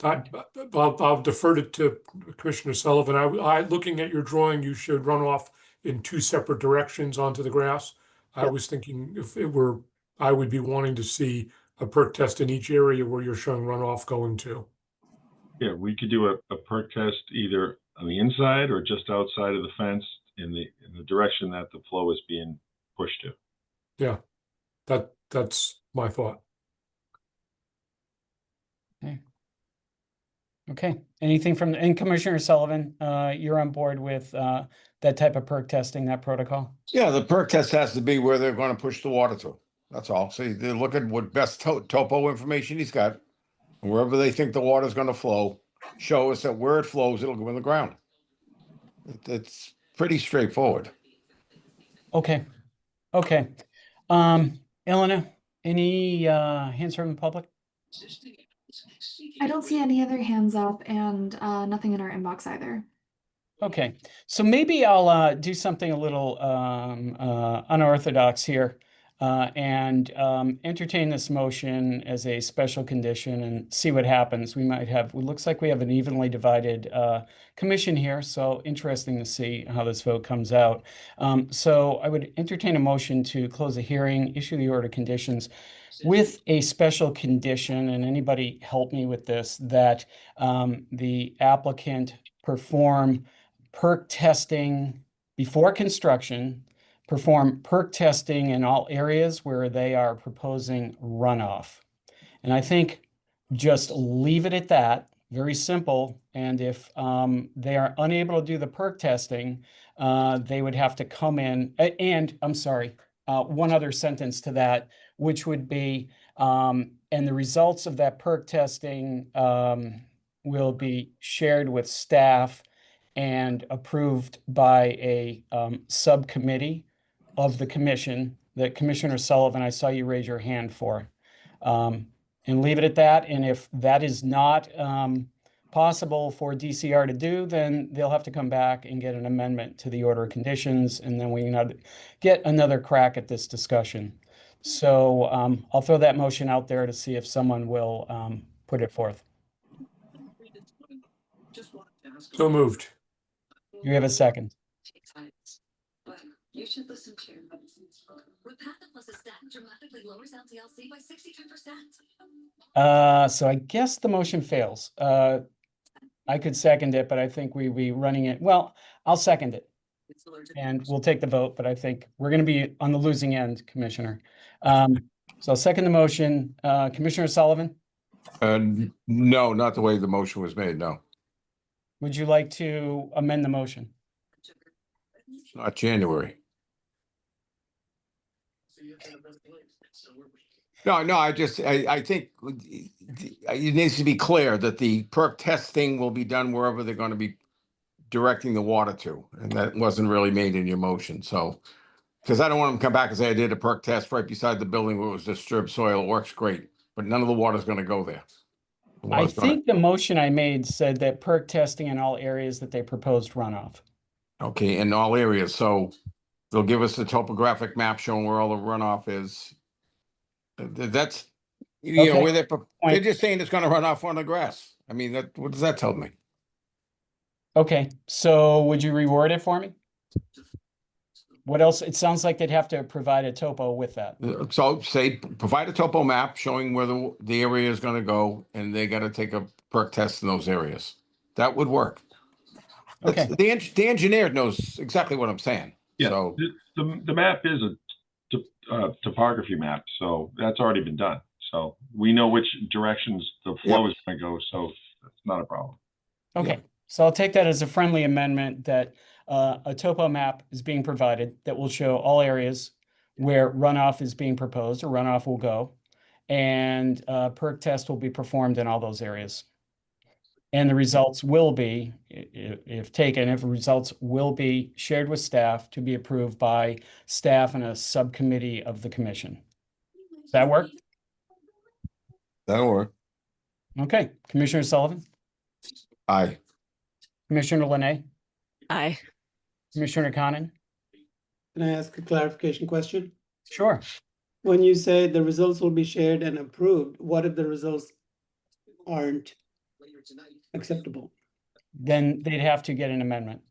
I'll defer it to Commissioner Sullivan. I looking at your drawing, you showed runoff in two separate directions onto the grass. I was thinking if it were, I would be wanting to see a perk test in each area where you're showing runoff going to. Yeah, we could do a perk test either on the inside or just outside of the fence in the direction that the flow is being pushed to. Yeah, that's my thought. Okay. Anything from and Commissioner Sullivan, you're on board with that type of perk testing, that protocol? Yeah, the perk test has to be where they're going to push the water to. That's all. So they look at what best topo information he's got. Wherever they think the water is going to flow, show us that where it flows, it'll go in the ground. It's pretty straightforward. Okay. Okay. Elena, any hands from the public? I don't see any other hands up and nothing in our inbox either. Okay, so maybe I'll do something a little unorthodox here and entertain this motion as a special condition and see what happens. We might have, it looks like we have an evenly divided commission here, so interesting to see how this vote comes out. So I would entertain a motion to close the hearing, issue the order of conditions with a special condition, and anybody help me with this, that the applicant perform perk testing before construction, perform perk testing in all areas where they are proposing runoff. And I think just leave it at that, very simple. And if they are unable to do the perk testing, they would have to come in, and I'm sorry, one other sentence to that, which would be And the results of that perk testing will be shared with staff and approved by a subcommittee of the commission that Commissioner Sullivan, I saw you raise your hand for. And leave it at that. And if that is not possible for DCR to do, then they'll have to come back and get an amendment to the order of conditions, and then we can get another crack at this discussion. So I'll throw that motion out there to see if someone will put it forth. So moved. You have a second. You should listen to Repatha plus a statin dramatically lowers LDL-C by 62%. So I guess the motion fails. I could second it, but I think we'd be running it. Well, I'll second it. And we'll take the vote, but I think we're going to be on the losing end, Commissioner. So I'll second the motion. Commissioner Sullivan, No, not the way the motion was made, no. would you like to amend the motion? It's not January. No, I think it needs to be clear that the perk testing will be done wherever they're going to be directing the water to. And that wasn't really made in your motion, so. Because I don't want them to come back and say I did a perk test right beside the building where it was disturbed soil. It works great, but none of the water's going to go there. I think the motion I made said that perk testing in all areas that they proposed runoff. Okay, in all areas, so they'll give us the topographic map showing where all the runoff is. That's, you know, Okay. where they're just saying it's gonna run off on the grass. I mean, what does that tell me? Okay, so would you reword it for me? What else? It sounds like they'd have to provide a topo with that. So say, provide a topo map showing where the area is gonna go, and they gotta take a perk test in those areas. That would work. Okay. The engineer knows exactly what I'm saying. Yeah, So, the map is a topography map, so that's already been done. So we know which directions the flow is going to go, so that's not a problem. Okay, so I'll take that as a friendly amendment that a topo map is being provided that will show all areas where runoff is being proposed or runoff will go. And perk test will be performed in all those areas. And the results will be, if the results will be shared with staff to be approved by staff and a subcommittee of the commission. Does that work? that'll work. Okay, Commissioner Sullivan, Aye. Commissioner Linay, Aye. Commissioner Conan. Can I ask a clarification question? Sure. When you say the results will be shared and approved, what if the results aren't acceptable? Then they'd have to get an amendment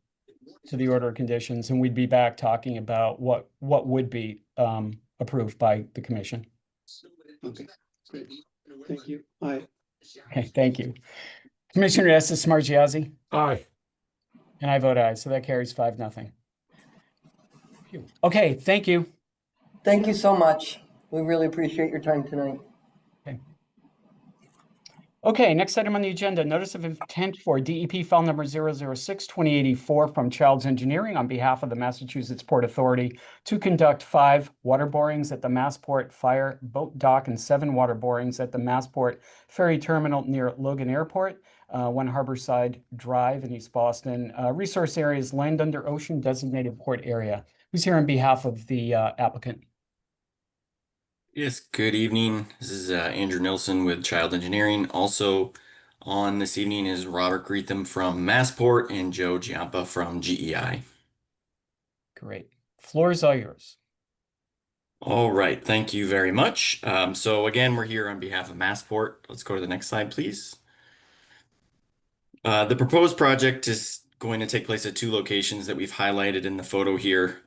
to the order of conditions, and we'd be back talking about what would be approved by the commission. Okay, great. Thank you. Aye. Okay, thank you. Commissioner Estes Margiazzi, Aye. and I vote aye, so that carries 5-0. Okay, thank you. Thank you so much. We really appreciate your time tonight. Okay, next item on the agenda, notice of intent for DEP file number 006-2084 from Childs Engineering on behalf of the Massachusetts Port Authority to conduct 5 water borings at the Massport Fire Boat Dock and 7 water borings at the Massport Ferry Terminal near Logan Airport, 1 Harborside Drive in East Boston. Resource area is land under ocean designated port area. Who's here on behalf of the applicant? Yes, good evening. This is Andrew Nilsson with Child Engineering. Also on this evening is Robert Greetham from Massport and Joe Giampa from GEI. Great. Floor is all yours. All right, thank you very much. So again, we're here on behalf of Massport. Let's go to the next slide, please. The proposed project is going to take place at 2 locations that we've highlighted in the photo here.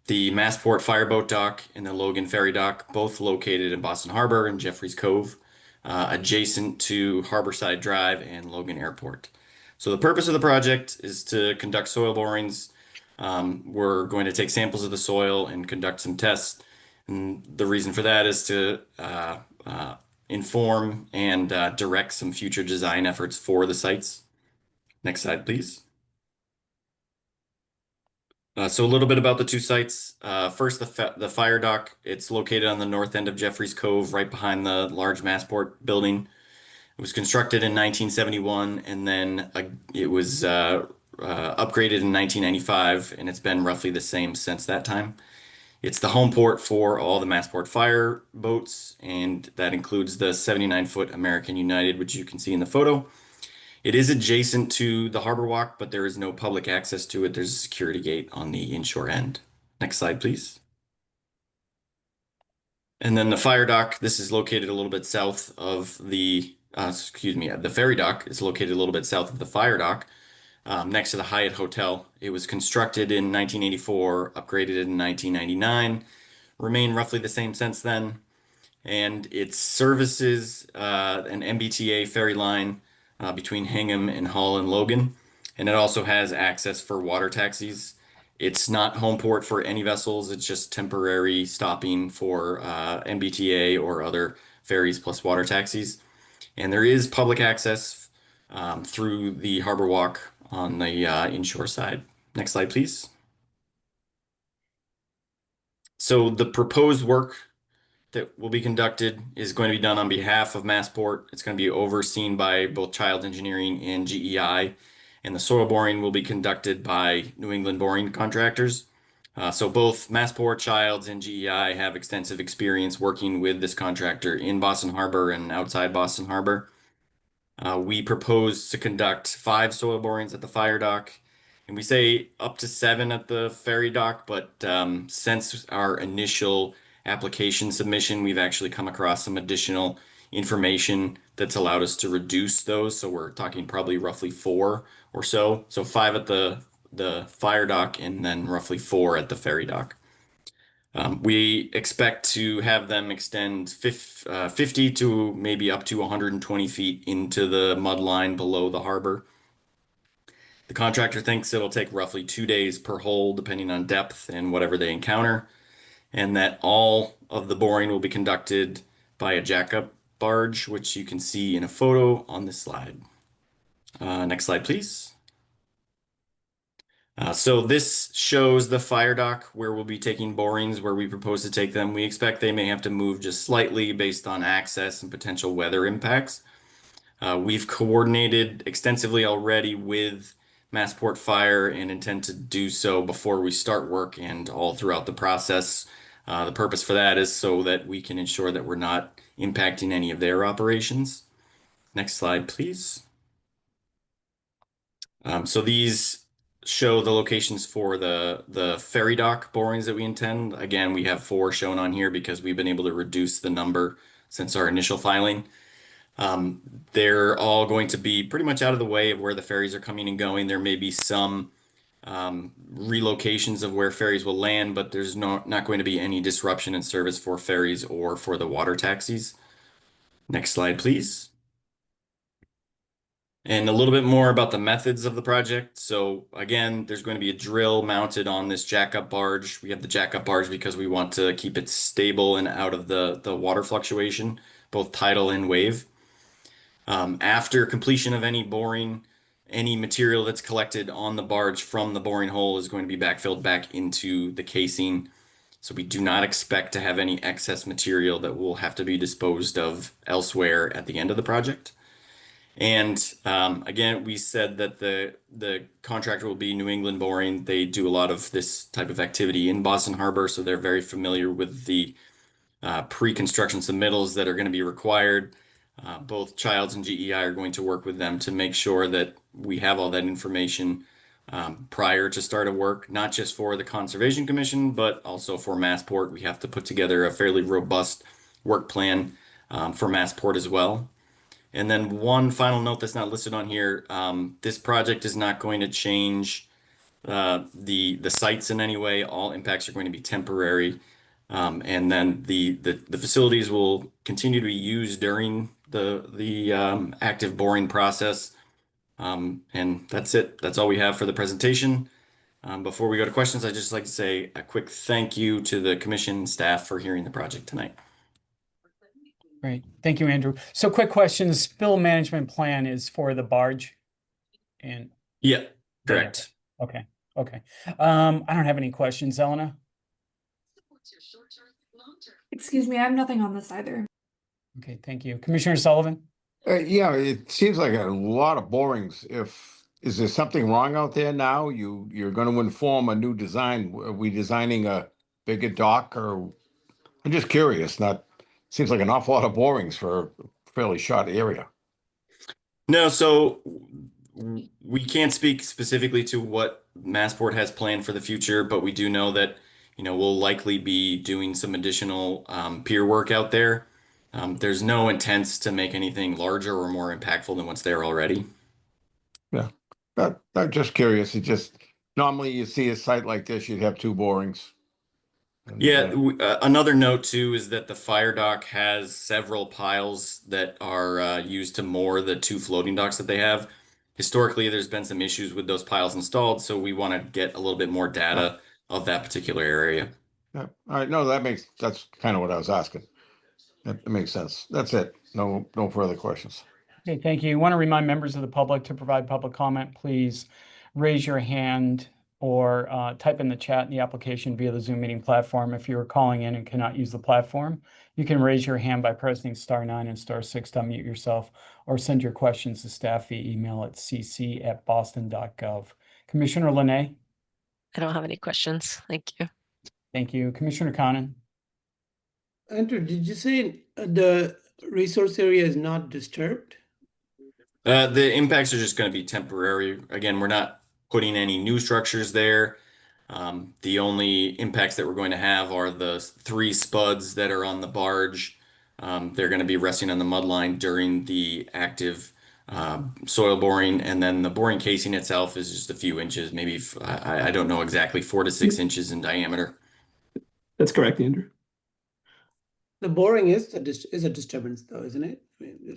The Massport Fireboat Dock and the Logan Ferry Dock, both located in Boston Harbor and Jeffreys Cove, adjacent to Harborside Drive and Logan Airport. So the purpose of the project is to conduct soil borings. We're going to take samples of the soil and conduct some tests. And the reason for that is to inform and direct some future design efforts for the sites. Next slide, please. So a little bit about the two sites. First, the fire dock. It's located on the north end of Jeffries Cove, right behind the large Massport building. It was constructed in 1971, and then it was upgraded in 1995, and it's been roughly the same since that time. It's the home port for all the Massport fire boats, and that includes the 79-foot American United, which you can see in the photo. It is adjacent to the Harbor Walk, but there is no public access to it. There's a security gate on the inshore end. Next slide, please. And then the fire dock, this is located a little bit south of the, the ferry dock is located a little bit south of the fire dock, next to the Hyatt Hotel. It was constructed in 1984, upgraded in 1999, remained roughly the same since then. And it services an MBTA ferry line between Hingham and Hull and Logan. And it also has access for water taxis. It's not home port for any vessels. It's just temporary stopping for MBTA or other ferries plus water taxis. And there is public access through the Harbor Walk on the inshore side. Next slide, please. So the proposed work that will be conducted is going to be done on behalf of Massport. It's going to be overseen by both Childs Engineering and GEI, and the soil boring will be conducted by New England Boring Contractors. So both Massport, Childs, and GEI have extensive experience working with this contractor in Boston Harbor and outside Boston Harbor. We propose to conduct 5 soil borings at the fire dock, and we say up to 7 at the ferry dock, but since our initial application submission, we've actually come across some additional information that's allowed us to reduce those. So we're talking probably roughly 4 or so. So 5 at the fire dock and then roughly 4 at the ferry dock. We expect to have them extend 50 to maybe up to 120 feet into the mud line below the harbor. The contractor thinks it'll take roughly 2 days per hole, depending on depth and whatever they encounter, and that all of the boring will be conducted by a jackup barge, which you can see in a photo on this slide. Next slide, please. So this shows the fire dock where we'll be taking borings, where we propose to take them. We expect they may have to move just slightly based on access and potential weather impacts. We've coordinated extensively already with Massport Fire and intend to do so before we start work and all throughout the process. The purpose for that is so that we can ensure that we're not impacting any of their operations. Next slide, please. So these show the locations for the ferry dock borings that we intend. Again, we have 4 shown on here because we've been able to reduce the number since our initial filing. They're all going to be pretty much out of the way of where the ferries are coming and going. There may be some relocations of where ferries will land, but there's not going to be any disruption in service for ferries or for the water taxis. Next slide, please. And a little bit more about the methods of the project. So again, there's going to be a drill mounted on this jackup barge. We have the jackup barge because we want to keep it stable and out of the water fluctuation, both tidal and wave. After completion of any boring, any material that's collected on the barge from the boring hole is going to be backfilled back into the casing. So we do not expect to have any excess material that will have to be disposed of elsewhere at the end of the project. And again, we said that the contractor will be New England Boring. They do a lot of this type of activity in Boston Harbor, so they're very familiar with the pre-construction submittals that are going to be required. Both Childs and GEI are going to work with them to make sure that we have all that information prior to start of work, not just for the Conservation Commission, but also for Massport. We have to put together a fairly robust work plan for Massport as well. And then one final note that's not listed on here, this project is not going to change the sites in any way. All impacts are going to be temporary. And then the facilities will continue to be used during the active boring process. And that's it. That's all we have for the presentation. Before we go to questions, I'd just like to say a quick thank you to the commission staff for hearing the project tonight. Great. Thank you, Andrew. So quick question, the spill management plan is for the barge? And yeah, correct. Okay. Okay. I don't have any questions, Elena. Excuse me, I have nothing on this either. Okay, thank you. Commissioner Sullivan? Yeah, it seems like a lot of borings. Is there something wrong out there now? You're going to inform a new design. Are we designing a bigger dock, or I'm just curious? Seems like an awful lot of borings for a fairly short area. No, so we can't speak specifically to what Massport has planned for the future, but we do know that, we'll likely be doing some additional pier work out there. There's no intents to make anything larger or more impactful than what's there already. Yeah, I'm just curious. It just normally you see a site like this, you'd have two borings. And, Yeah, another note too is that the fire dock has several piles that are used to moor the two floating docks that they have. Historically, there's been some issues with those piles installed, so we want to get a little bit more data of that particular area. yeah. All right, no, that's kind of what I was asking. That makes sense. That's it. No further questions. Okay, thank you. I want to remind members of the public to provide public comment. Please raise your hand or type in the chat in the application via the Zoom meeting platform. If you're calling in and cannot use the platform, you can raise your hand by pressing *9 and *6 to unmute yourself, or send your questions to staff via email at cc@boston.gov. Commissioner Linay? I don't have any questions. Thank you. Thank you. Commissioner Conan? Andrew, did you say the resource area is not disturbed? The impacts are just going to be temporary. Again, we're not putting any new structures there. The only impacts that we're going to have are the 3 spuds that are on the barge. They're going to be resting on the mud line during the active soil boring, and then the boring casing itself is just a few inches, maybe I don't know exactly, 4 to 6 inches in diameter. That's correct, Andrew. The boring is a disturbance, though, isn't it? I mean,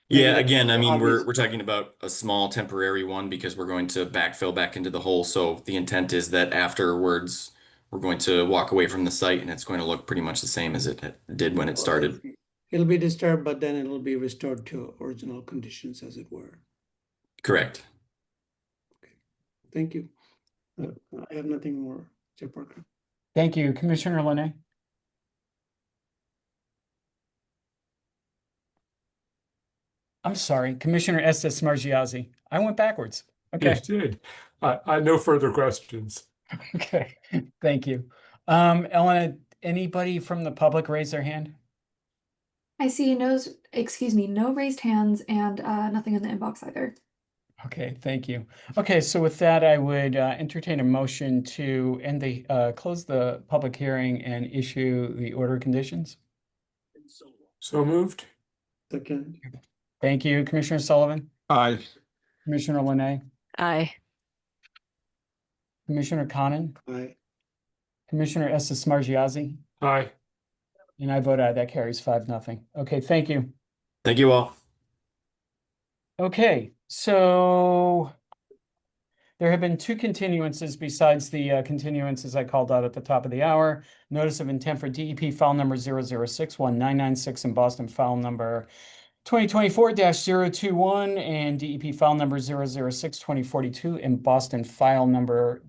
Yeah, again, I mean, obvious. we're talking about a small temporary one because we're going to backfill back into the hole. So the intent is that afterwards, we're going to walk away from the site and it's going to look pretty much the same as it did when it started. It'll be disturbed, but then it'll be restored to original conditions, as it were. Correct. Thank you. I have nothing more, Chair Parker. Thank you. Commissioner Linay? I'm sorry, Commissioner Estes Margiazzi. I went backwards. Okay. Yes, did. I no further questions. Okay, thank you. Elena, anybody from the public raise their hand? I see no raised hands and nothing in the inbox either. Okay, thank you. Okay, so with that, I would entertain a motion to close the public hearing and issue the order of conditions. So moved. Second. Thank you, Commissioner Sullivan. Aye. Commissioner Linay. Aye. Commissioner Conan. Aye. Commissioner Estes Margiazzi. Aye. And I vote aye. That carries 5-0. Okay, thank you. Thank you all. Okay, so there have been 2 continuances besides the continuances I called out at the top of the hour. Notice of intent for DEP file number 0061996 in Boston, file number 2024-021, and DEP file number 0062042 in Boston, file number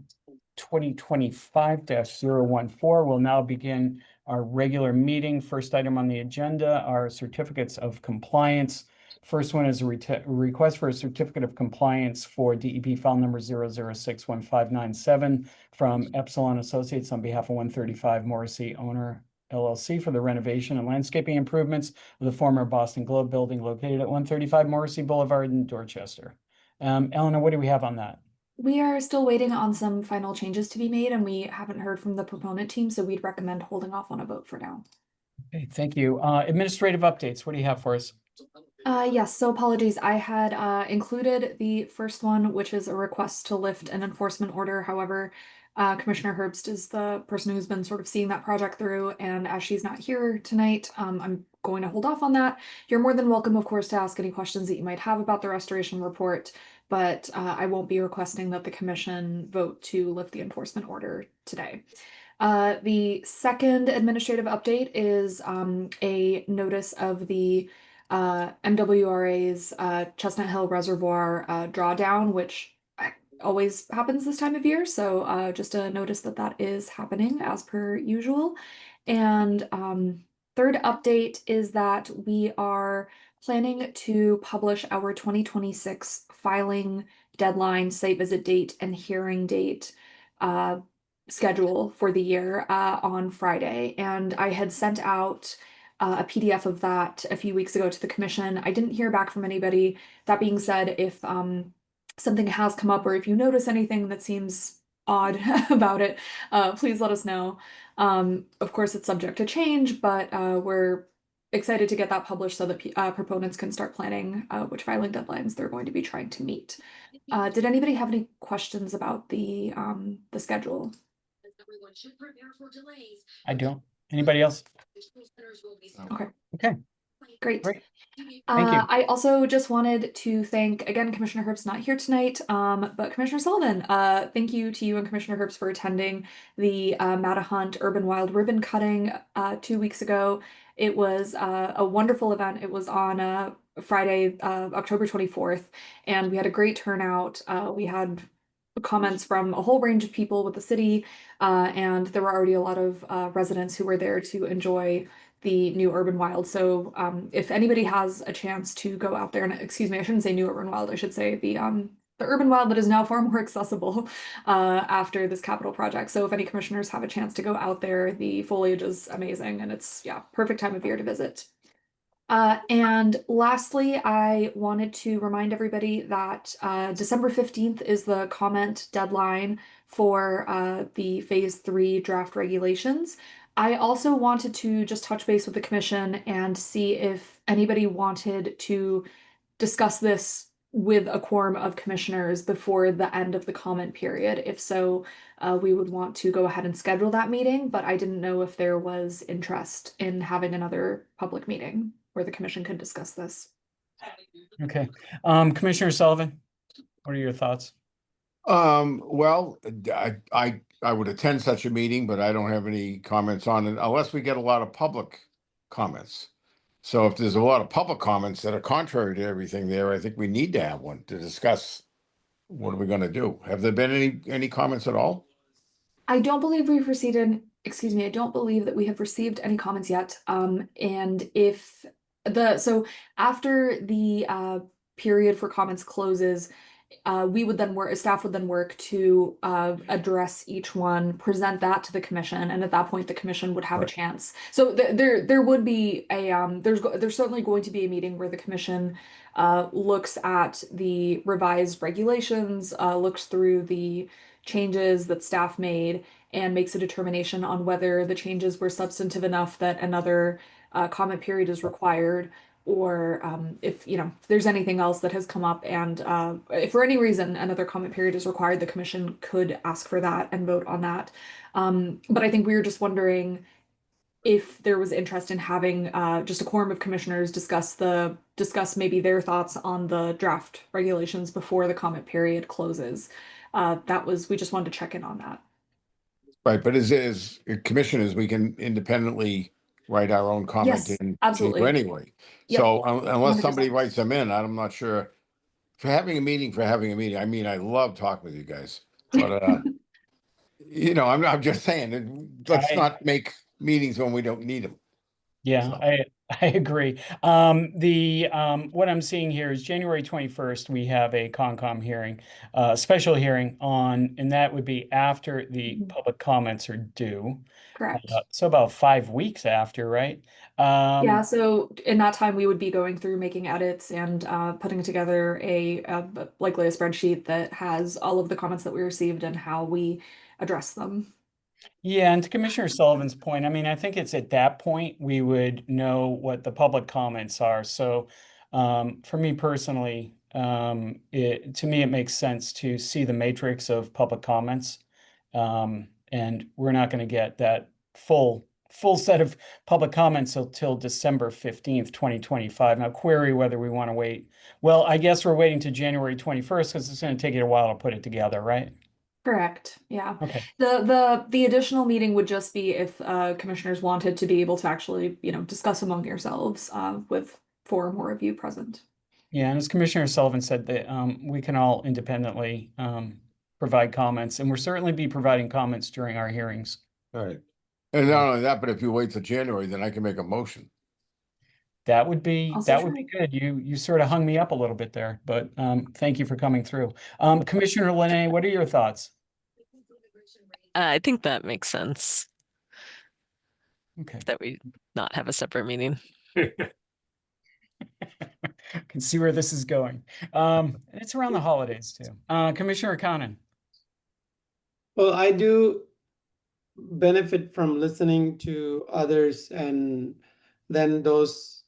2025-014. We'll now begin our regular meeting. First item on the agenda are certificates of compliance. First one is a request for a certificate of compliance for DEP file number 0061597 from Epsilon Associates on behalf of 135 Morrissey Owner LLC for the renovation and landscaping improvements of the former Boston Globe building located at 135 Morrissey Boulevard in Dorchester. Eleanor, what do we have on that? We are still waiting on some final changes to be made, and we haven't heard from the proponent team, so we'd recommend holding off on a vote for now. Okay, thank you. Administrative updates, what do you have for us? Yes, so apologies. I had included the first one, which is a request to lift an enforcement order. However, Commissioner Herbst is the person who's been sort of seeing that project through, and as she's not here tonight, I'm going to hold off on that. You're more than welcome, of course, to ask any questions that you might have about the restoration report, but I won't be requesting that the commission vote to lift the enforcement order today. The second administrative update is a notice of the MWRA's Chestnut Hill Reservoir drawdown, which always happens this time of year. So just a notice that that is happening as per usual. And third update is that we are planning to publish our 2026 filing deadline, site visit date, and hearing date schedule for the year on Friday. And I had sent out a PDF of that a few weeks ago to the commission. I didn't hear back from anybody. That being said, if something has come up or if you notice anything that seems odd about it, please let us know. Of course, it's subject to change, but we're excited to get that published so that proponents can start planning which filing deadlines they're going to be trying to meet. Did anybody have any questions about the schedule? I don't. Anybody else? Okay. Okay. Great. Great. Thank you. I also just wanted to thank, again, Commissioner Herbst not here tonight, but Commissioner Sullivan, thank you to you and Commissioner Herbst for attending the Mattahunt Urban Wild ribbon cutting 2 weeks ago. It was a wonderful event. It was on Friday, October 24th, and we had a great turnout. We had comments from a whole range of people with the city, and there were already a lot of residents who were there to enjoy the new Urban Wild. So if anybody has a chance to go out there, and excuse me, I shouldn't say new Urban Wild, I should say the Urban Wild that is now far more accessible after this capital project. So if any commissioners have a chance to go out there, the foliage is amazing and it's, yeah, perfect time of year to visit. And lastly, I wanted to remind everybody that December 15th is the comment deadline for the Phase 3 draft regulations. I also wanted to just touch base with the commission and see if anybody wanted to discuss this with a quorum of commissioners before the end of the comment period. If so, we would want to go ahead and schedule that meeting, but I didn't know if there was interest in having another public meeting where the commission could discuss this. Okay. Commissioner Sullivan, what are your thoughts? Well, I would attend such a meeting, but I don't have any comments on it unless we get a lot of public comments. So if there's a lot of public comments that are contrary to everything there, I think we need to have one to discuss what are we going to do. Have there been any comments at all? I don't believe we've received I don't believe that we have received any comments yet. And if so after the period for comments closes, we would then staff would then work to address each one, present that to the commission, and at that point the commission would have a chance. So there would be a there's certainly going to be a meeting where the commission looks at the revised regulations, looks through the changes that staff made, and makes a determination on whether the changes were substantive enough that another comment period is required, or if there's anything else that has come up, and if for any reason another comment period is required, the commission could ask for that and vote on that. But I think we were just wondering if there was interest in having just a quorum of commissioners discuss maybe their thoughts on the draft regulations before the comment period closes. We just wanted to check in on that. Right, but as commissioners, we can independently write our own comment Yes, in absolutely. chamber anyway. Yep, So unless somebody 100%. writes them in, I'm not sure. For having a meeting, I mean, I love talking with you guys, but I'm just saying, let's not make meetings when we don't need them. Yeah, So. I agree. What I'm seeing here is January 21st, we have a Concom hearing, special hearing and that would be after the public comments are due. Correct. So about 5 weeks after, right? Yeah, so in that time we would be going through making edits and putting together likely a spreadsheet that has all of the comments that we received and how we address them. Yeah, and to Commissioner Sullivan's point, I mean, I think it's at that point we would know what the public comments are. So for me personally, to me, it makes sense to see the matrix of public comments. And we're not going to get that full set of public comments until December 15th, 2025. Now, query whether we want to wait. Well, I guess we're waiting to January 21st because it's going to take you a while to put it together, right? Correct. Yeah. Okay. The additional meeting would just be if commissioners wanted to be able to actually, discuss among yourselves with 4 or more of you present. Yeah, and as Commissioner Sullivan said, that we can all independently provide comments, and we'll certainly be providing comments during our hearings. All right. And not only that, but if you wait till January, then I can make a motion. That would be Also true. good. You sort of hung me up a little bit there, but thank you for coming through. Commissioner Linay, what are your thoughts? I think that makes sense Okay. that we not have a separate meeting. Can see where this is going. It's around the holidays too. Commissioner Conan. Well, I do benefit from listening to others, and then those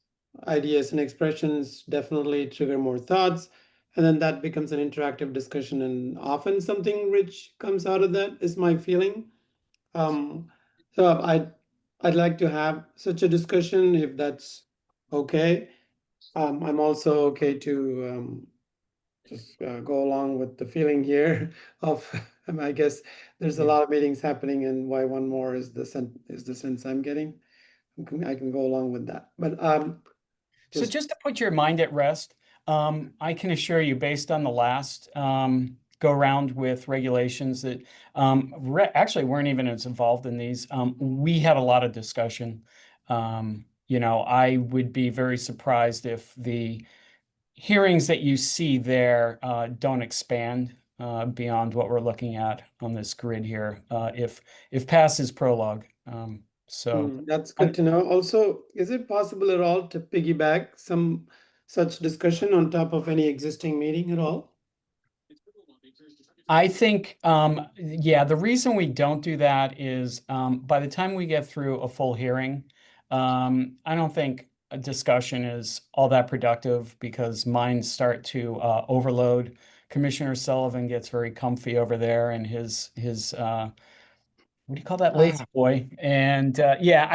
ideas and expressions definitely trigger more thoughts. And then that becomes an interactive discussion, and often something rich comes out of that, is my feeling. So I'd like to have such a discussion if that's okay. I'm also okay to just go along with the feeling here of, I guess there's a lot of meetings happening, and why one more is the sense I'm getting. I can go along with that. But So just to put your mind at rest, I can assure you, based on the last go around with regulations that actually weren't even as involved in these, we had a lot of discussion. You know, I would be very surprised if the hearings that you see there don't expand beyond what we're looking at on this grid here, if past is prologue. So that's good to know. Also, is it possible at all to piggyback some such discussion on top of any existing meeting at all? I think, yeah, the reason we don't do that is by the time we get through a full hearing, I don't think a discussion is all that productive because minds start to overload. Commissioner Sullivan gets very comfy over there and his what do you call that, lazy boy? And yeah,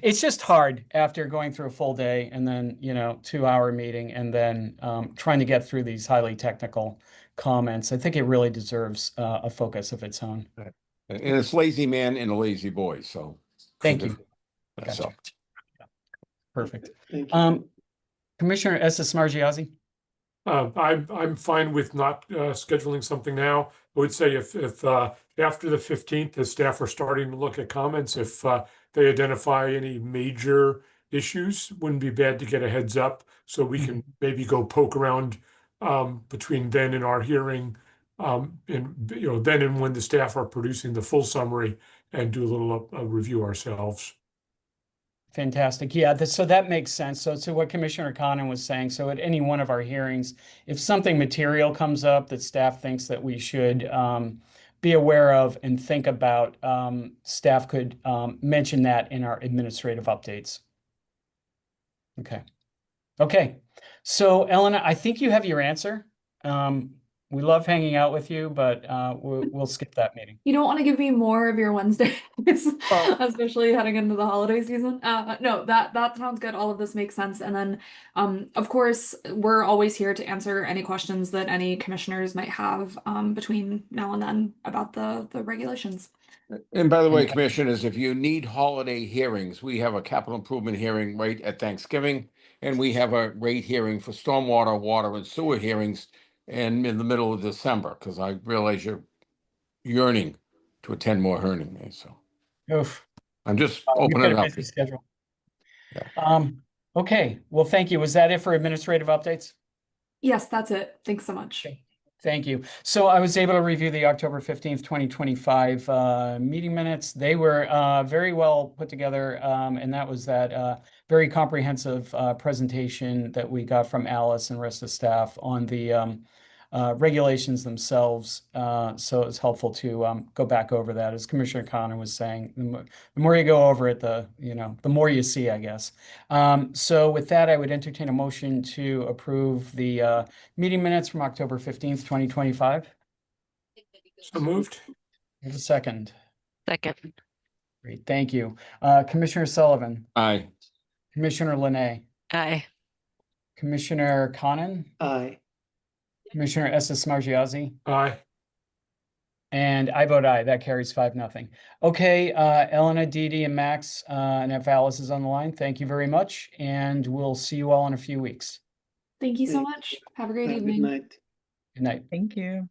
it's just hard after going through a full day and then, you know, 2-hour meeting and then trying to get through these highly technical comments. I think it really deserves a focus of its own. And it's lazy man and a lazy boy, so. Thank you. That's Gotcha. all. Perfect. Thank you. Commissioner Smargiassi? I'm fine with not scheduling something now. I would say if after the 15th, the staff are starting to look at comments, if they identify any major issues, wouldn't be bad to get a heads up so we can maybe go poke around between then and our hearing, and you know, then and when the staff are producing the full summary and do a little review ourselves. Fantastic. Yeah, so that makes sense. So to what Commissioner Conan was saying, so at any one of our hearings, if something material comes up that staff thinks that we should be aware of and think about, staff could mention that in our administrative updates. Okay. Okay. So Elena, I think you have your answer. We love hanging out with you, but we'll skip that meeting. You don't want to give me more of your Wednesdays, especially heading into the holiday season. No, that sounds good. All of this makes sense. And then, of course, we're always here to answer any questions that any commissioners might have between now and then about the regulations. And by the way, commissioners, if you need holiday hearings, we have a capital improvement hearing right at Thanksgiving, and we have a rate hearing for stormwater, water, and sewer hearings in the middle of December, because I realize you're yearning to attend more hearings. So Oof. I'm just We've opening got it a up. busy schedule. Okay. Well, thank you. Was that it for administrative updates? Yes, that's it. Thanks so much. Okay. Thank you. So I was able to review the October 15th, 2025 meeting minutes. They were very well put together, and that was that very comprehensive presentation that we got from Alice and rest of staff on the regulations themselves. So it's helpful to go back over that. As Commissioner Conan was saying, the more you go over it, the more you see, I guess. So with that, I would entertain a motion to approve the meeting minutes from October 15th, 2025. So moved. Here's a second. Second. Great, thank you. Commissioner Sullivan. Aye. Commissioner Linay. Aye. Commissioner Conan. Aye. Commissioner Smargiassi. Aye. And I vote aye. That carries 5-0. Okay, Elena, Dee Dee, and Max, and if Alice is on the line, thank you very much. And we'll see you all in a few weeks. Thank you so much. Have a great evening. Good night. Good night. Thank you.